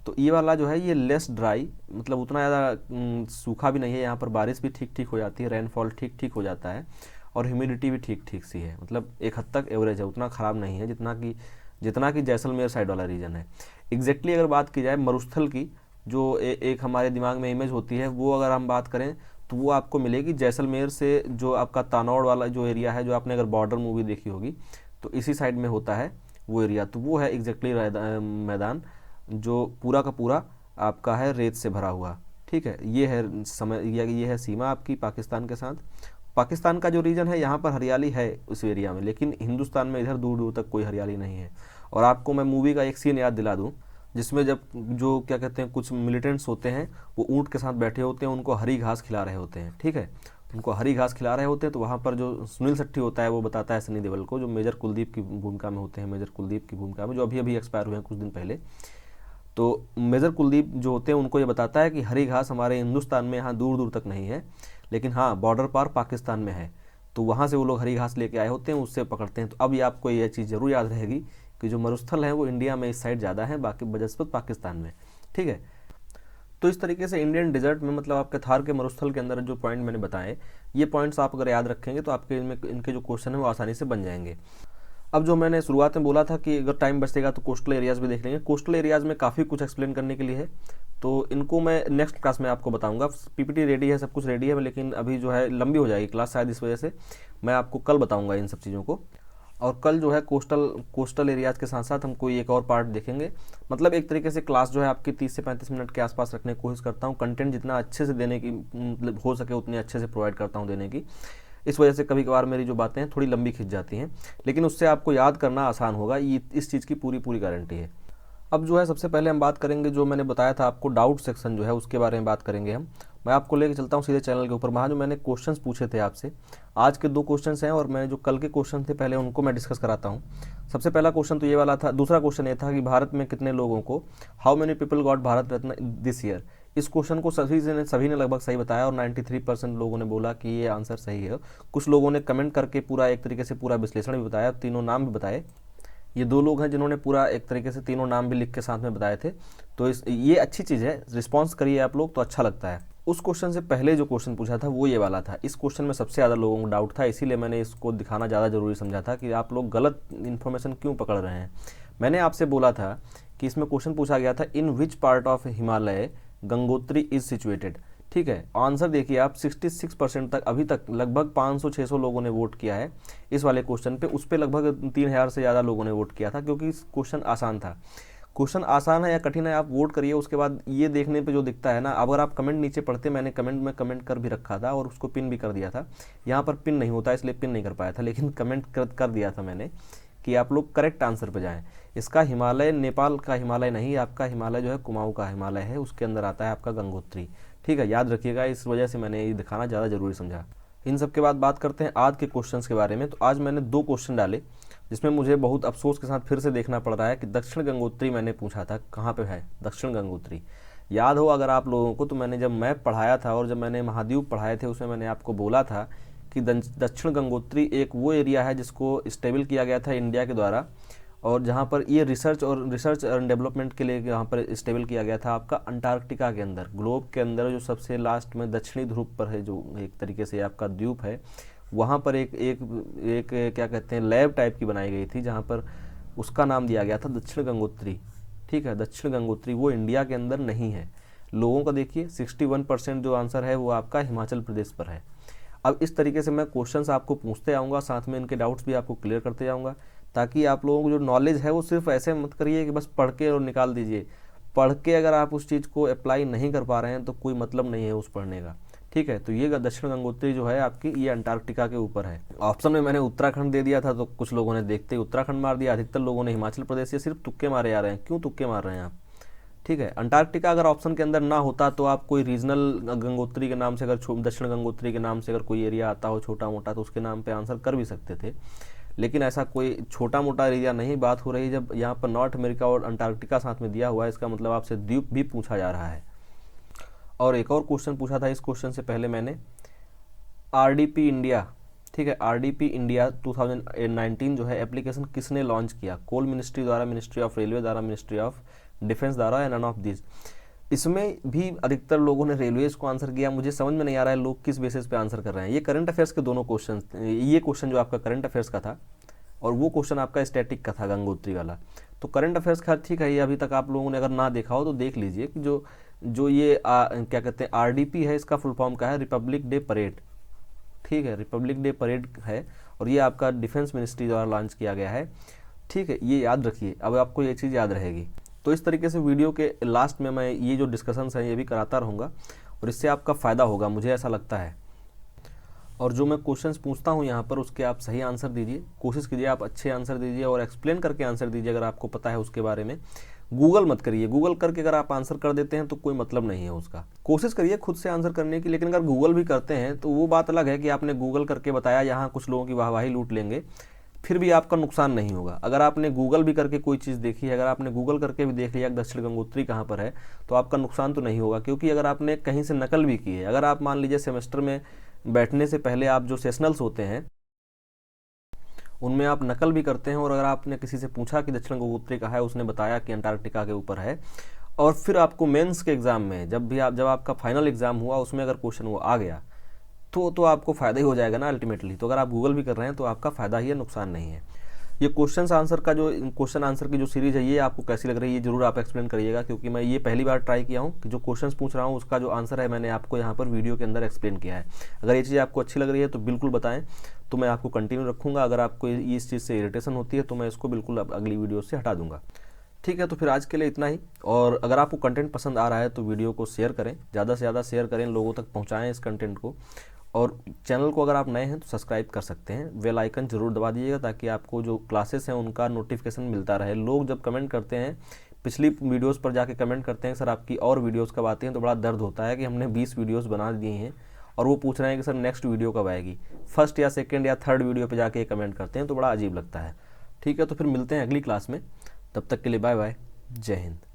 तो ये वाला जो है ये लेस ड्राई, मतलब उतना ज़्यादा सूखा भी नहीं है, यहाँ पर बारिश भी ठीक ठीक हो जाती है, रेनफॉल ठीक ठीक हो जाता है, और ह्यूमिडिटी भी ठीक ठीक सी है, मतलब एक हद तक एवरेज है, उतना ख़राब नहीं है जितना कि जैसलमेर साइड वाला रीजन है। एग्जैक्टली अगर बात की जाए मरुस्थल की, जो एक हमारे दिमाग में इमेज होती है, वो अगर हम बात करें तो वो आपको मिलेगी जैसलमेर से, जो आपका तानौड़ वाला जो एरिया है, जो आपने अगर बॉर्डर मूवी देखी होगी तो इसी साइड में होता है वो एरिया। तो वो है एग्जैक्टली मैदान जो पूरा का पूरा आपका है रेत से भरा हुआ। ठीक है, ये है समय, ये है सीमा आपकी पाकिस्तान के साथ। पाकिस्तान का जो रीजन है यहाँ पर हरियाली है उस एरिया में, लेकिन हिंदुस्तान में इधर दूर दूर तक कोई हरियाली नहीं है। और आपको मैं मूवी का एक सीन याद दिला दूँ, जिसमें जब जो क्या कहते हैं कुछ मिलिटेंट्स होते हैं वो ऊँट के साथ बैठे होते हैं, उनको हरी घास खिला रहे होते हैं। ठीक है, उनको हरी घास खिला रहे होते हैं, तो वहाँ पर जो सुनील शेट्टी होता है वो बताता है सनी देओल को, जो मेजर कुलदीप की भूमिका में होते हैं, मेजर कुलदीप की भूमिका में, जो अभी अभी एक्सपायर हुए हैं कुछ दिन पहले। तो मेजर कुलदीप जो होते हैं उनको ये बताता है कि हरी घास हमारे हिंदुस्तान में यहाँ दूर दूर तक नहीं है, लेकिन हाँ बॉर्डर पार पाकिस्तान में है। तो वहाँ से वो लोग हरी घास लेके आए होते हैं, उससे पकड़ते हैं। तो अब ये आपको ये चीज़ जरूर याद रहेगी कि जो मरुस्थल है वो इंडिया में इस साइड ज़्यादा है, बाकी बनस्पत पाकिस्तान में। ठीक है, तो इस तरीके से इंडियन डिजर्ट में मतलब आपके थार के मरुस्थल के अंदर जो पॉइंट मैंने बताए, ये पॉइंट्स आप अगर याद रखेंगे तो आपके इनके जो क्वेश्चन है वो आसानी से बन जाएंगे। अब जो मैंने शुरुआत में बोला था कि अगर टाइम बचेगा तो कोस्टल एरियाज़ भी देख लेंगे। कोस्टल एरियाज़ में काफ़ी कुछ एक्सप्लेन करने के लिए है, तो इनको मैं नेक्स्ट क्लास में आपको बताऊंगा। पीपीटी रेडी है, सब कुछ रेडी है, लेकिन अभी जो है लंबी हो जाएगी क्लास शायद, इस वजह से मैं आपको कल बताऊंगा इन सब चीज़ों को। और कल जो है कोस्टल एरियाज़ के साथ साथ हम कोई एक और पार्ट देखेंगे। मतलब एक तरीके से क्लास जो है आपकी 30 से 35 मिनट के आसपास रखने की कोशिश करता हूँ। कंटेंट जितना अच्छे से देने की मतलब हो सके उतनी अच्छे से प्रोवाइड करता हूँ देने की। इस वजह से कभी कभार मेरी जो बातें हैं थोड़ी लंबी खिंच जाती हैं, लेकिन उससे आपको याद करना आसान होगा, ये इस चीज़ की पूरी गारंटी है। अब जो है सबसे पहले हम बात करेंगे, जो मैंने बताया था आपको डाउट सेक्शन जो है उसके बारे में बात करेंगे हम। मैं आपको लेके चलता हूँ सीधे चैनल के ऊपर। वहाँ जो मैंने क्वेश्चंस पूछे थे आपसे, आज के 2 क्वेश्चंस हैं और मैंने जो कल के क्वेश्चन थे पहले उनको मैं डिस्कस कराता हूँ। सबसे पहला क्वेश्चन तो ये वाला था। दूसरा क्वेश्चन ये था कि भारत में कितने लोगों को, how many people got Bharat Ratna this year. इस क्वेश्चन को सभी ने लगभग सही बताया और 93% लोगों ने बोला कि ये आंसर सही है। कुछ लोगों ने कमेंट करके पूरा एक तरीके से पूरा विश्लेषण भी बताया, तीनों नाम भी बताए। ये 2 लोग हैं जिन्होंने पूरा एक तरीके से तीनों नाम भी लिख के साथ में बताए थे। तो ये अच्छी चीज़ है, रिस्पॉन्स करिए आप लोग तो अच्छा लगता है। उस क्वेश्चन से पहले जो क्वेश्चन पूछा था वो ये वाला था। इस क्वेश्चन में सबसे ज़्यादा लोगों को डाउट था, इसीलिए मैंने इसको दिखाना ज़्यादा जरूरी समझा था कि आप लोग गलत इन्फॉर्मेशन क्यों पकड़ रहे हैं। मैंने आपसे बोला था कि इसमें क्वेश्चन पूछा गया था, in which part of Himalaya Gangotri is situated. ठीक है, आंसर देखिए आप, 66% तक अभी तक लगभग 500-600 लोगों ने वोट किया है इस वाले क्वेश्चन पे। उस पर लगभग 3000 से ज़्यादा लोगों ने वोट किया था, क्योंकि क्वेश्चन आसान था। क्वेश्चन आसान है या कठिन है आप वोट करिए, उसके बाद ये देखने पे जो दिखता है ना, अगर आप कमेंट नीचे पढ़ते, मैंने कमेंट में कमेंट कर भी रखा था और उसको पिन भी कर दिया था। यहाँ पर पिन नहीं होता इसलिए पिन नहीं कर पाया था, लेकिन कमेंट कर दिया था मैंने कि आप लोग करेक्ट आंसर पे जाएं। इसका हिमालय नेपाल का हिमालय नहीं, आपका हिमालय जो है कुमाऊं का हिमालय है, उसके अंदर आता है आपका गंगोत्री। ठीक है, याद रखिएगा, इस वजह से मैंने ये दिखाना ज़्यादा जरूरी समझा। इन सब के बाद बात करते हैं आज के क्वेश्चंस के बारे में। तो आज मैंने 2 क्वेश्चन डाले, जिसमें मुझे बहुत अफसोस के साथ फिर से देखना पड़ रहा है कि दक्षिण गंगोत्री मैंने पूछा था कहाँ पे है दक्षिण गंगोत्री। याद हो अगर आप लोगों को, तो मैंने जब मैप पढ़ाया था और जब मैंने महाद्वीप पढ़ाए थे उसमें मैंने आपको बोला था कि दक्षिण गंगोत्री एक वो एरिया है जिसको स्टेबल किया गया था इंडिया के द्वारा, और जहाँ पर ये रिसर्च और डेवलपमेंट के लिए यहाँ पर स्टेबल किया गया था आपका अंटार्कटिका के अंदर, ग्लोब के अंदर जो सबसे लास्ट में दक्षिणी ध्रुव पर है, जो एक तरीके से आपका द्वीप है, वहाँ पर एक क्या कहते हैं लैब टाइप की बनाई गई थी, जहाँ पर उसका नाम दिया गया था दक्षिण गंगोत्री। ठीक है, दक्षिण गंगोत्री वो इंडिया के अंदर नहीं है। लोगों का देखिए 61% जो आंसर है वो आपका हिमाचल प्रदेश पर है। अब इस तरीके से मैं क्वेश्चंस आपको पूछते आऊँगा, साथ में इनके डाउट्स भी आपको क्लियर करते जाऊँगा, ताकि आप लोगों को जो नॉलेज है वो सिर्फ ऐसे मत करिए कि बस पढ़ के और निकाल दीजिए। पढ़ के अगर आप उस चीज़ को अप्लाई नहीं कर पा रहे हैं तो कोई मतलब नहीं है उस पढ़ने का। ठीक है, तो ये दक्षिण गंगोत्री जो है आपकी, ये अंटार्कटिका के ऊपर है। ऑप्शन में मैंने उत्तराखंड दे दिया था, तो कुछ लोगों ने देखते ही उत्तराखंड मार दिया, अधिकतर लोगों ने हिमाचल प्रदेश। ये सिर्फ तुक्के मारे जा रहे हैं। क्यों तुक्के मार रहे हैं आप? ठीक है, अंटार्कटिका अगर ऑप्शन के अंदर ना होता तो आप कोई रीजनल गंगोत्री के नाम से, अगर दक्षिण गंगोत्री के नाम से अगर कोई एरिया आता हो छोटा मोटा, तो उसके नाम पे आंसर कर भी सकते थे। लेकिन ऐसा कोई छोटा मोटा एरिया नहीं बात हो रही। जब यहाँ पर नॉर्थ अमेरिका और अंटार्कटिका साथ में दिया हुआ है, इसका मतलब आपसे द्वीप भी पूछा जा रहा है। और एक और क्वेश्चन पूछा था, इस क्वेश्चन से पहले मैंने आरडीपी इंडिया, ठीक है, आरडीपी इंडिया 2019 जो है एप्लीकेशन किसने लॉन्च किया? कोल मिनिस्ट्री द्वारा, मिनिस्ट्री ऑफ रेलवे द्वारा, मिनिस्ट्री ऑफ डिफेंस द्वारा, या नन ऑफ दिस। इसमें भी अधिकतर लोगों ने रेलवेज को आंसर किया। मुझे समझ में नहीं आ रहा है लोग किस बेसिस पे आंसर कर रहे हैं। ये करंट अफेयर्स के दोनों क्वेश्चन, ये क्वेश्चन जो आपका करंट अफेयर्स का था और वो क्वेश्चन आपका स्टैटिक का था गंगोत्री वाला। तो करंट अफेयर्स का ठीक है, ये अभी तक आप लोगों ने अगर ना देखा हो तो देख लीजिए कि जो जो ये क्या कहते हैं RDP है, इसका फुल फॉर्म क्या है, रिपब्लिक डे परेड। ठीक है, रिपब्लिक डे परेड है और ये आपका डिफेंस मिनिस्ट्री द्वारा लॉन्च किया गया है। ठीक है, ये याद रखिए, अब आपको ये चीज़ याद रहेगी। तो इस तरीके से वीडियो के लास्ट में मैं ये जो डिस्कशंस हैं ये भी कराता रहूँगा और इससे आपका फ़ायदा होगा, मुझे ऐसा लगता है। और जो मैं क्वेश्चंस पूछता हूँ यहाँ पर उसके आप सही आंसर दीजिए, कोशिश कीजिए आप अच्छे आंसर दीजिए और एक्सप्लेन करके आंसर दीजिए अगर आपको पता है उसके बारे में। गूगल मत करिए, गूगल करके अगर आप आंसर कर देते हैं तो कोई मतलब नहीं है उसका। कोशिश करिए खुद से आंसर करने की, लेकिन अगर गूगल भी करते हैं तो वो बात अलग है कि आपने गूगल करके बताया, यहाँ कुछ लोगों की वाहवाही लूट लेंगे, फिर भी आपका नुकसान नहीं होगा। अगर आपने गूगल भी करके कोई चीज़ देखी है, अगर आपने गूगल करके भी देख लिया दक्षिण गंगोत्री कहाँ पर है, तो आपका नुकसान तो नहीं होगा, क्योंकि अगर आपने कहीं से नकल भी की है, अगर आप मान लीजिए सेमेस्टर में बैठने से पहले आप जो सेशनल्स होते हैं उनमें आप नकल भी करते हैं और अगर आपने किसी से पूछा कि दक्षिण गंगोत्री कहाँ है, उसने बताया कि अंटार्कटिका के ऊपर है, और फिर आपको मेंस के एग्ज़ाम में जब आपका फाइनल एग्ज़ाम हुआ उसमें अगर क्वेश्चन वो आ गया तो आपको फ़ायदा ही हो जाएगा ना अल्टीमेटली। तो अगर आप गूगल भी कर रहे हैं तो आपका फ़ायदा ही है, नुकसान नहीं है। ये क्वेश्चन आंसर की जो सीरीज़ है ये आपको कैसी लग रही है ये ज़रूर आप एक्सप्लेन करिएगा, क्योंकि मैं ये पहली बार ट्राई किया हूँ कि जो क्वेश्चंस पूछ रहा हूँ उसका जो आंसर है मैंने आपको यहाँ पर वीडियो के अंदर एक्सप्लेन किया है। अगर ये चीज़ आपको अच्छी लग रही है तो बिल्कुल बताएं, तो मैं आपको कंटिन्यू रखूँगा। अगर आपको इस चीज़ से इरिटेशन होती है तो मैं इसको बिल्कुल अगली वीडियो से हटा दूँगा। ठीक है, तो फिर आज के लिए इतना ही। और अगर आपको कंटेंट पसंद आ रहा है तो वीडियो को शेयर करें, ज़्यादा से ज़्यादा शेयर करें, लोगों तक पहुँचाएँ इस कंटेंट को। और चैनल को अगर आप नए हैं तो सब्सक्राइब कर सकते हैं, बेल आइकन जरूर दबा दीजिएगा ताकि आपको जो क्लासेस हैं उनका नोटिफिकेशन मिलता रहे। लोग जब कमेंट करते हैं, पिछली वीडियोस पर जाके कमेंट करते हैं सर आपकी और वीडियोस कब आती हैं, तो बड़ा दर्द होता है कि हमने 20 वीडियोस बना दिए हैं और वो पूछ रहे हैं कि सर नेक्स्ट वीडियो कब आएगी। फर्स्ट या सेकेंड या थर्ड वीडियो पर जाके कमेंट करते हैं, तो बड़ा अजीब लगता है। ठीक है, तो फिर मिलते हैं अगली क्लास में, तब तक के लिए बाय बाय, जय हिंद।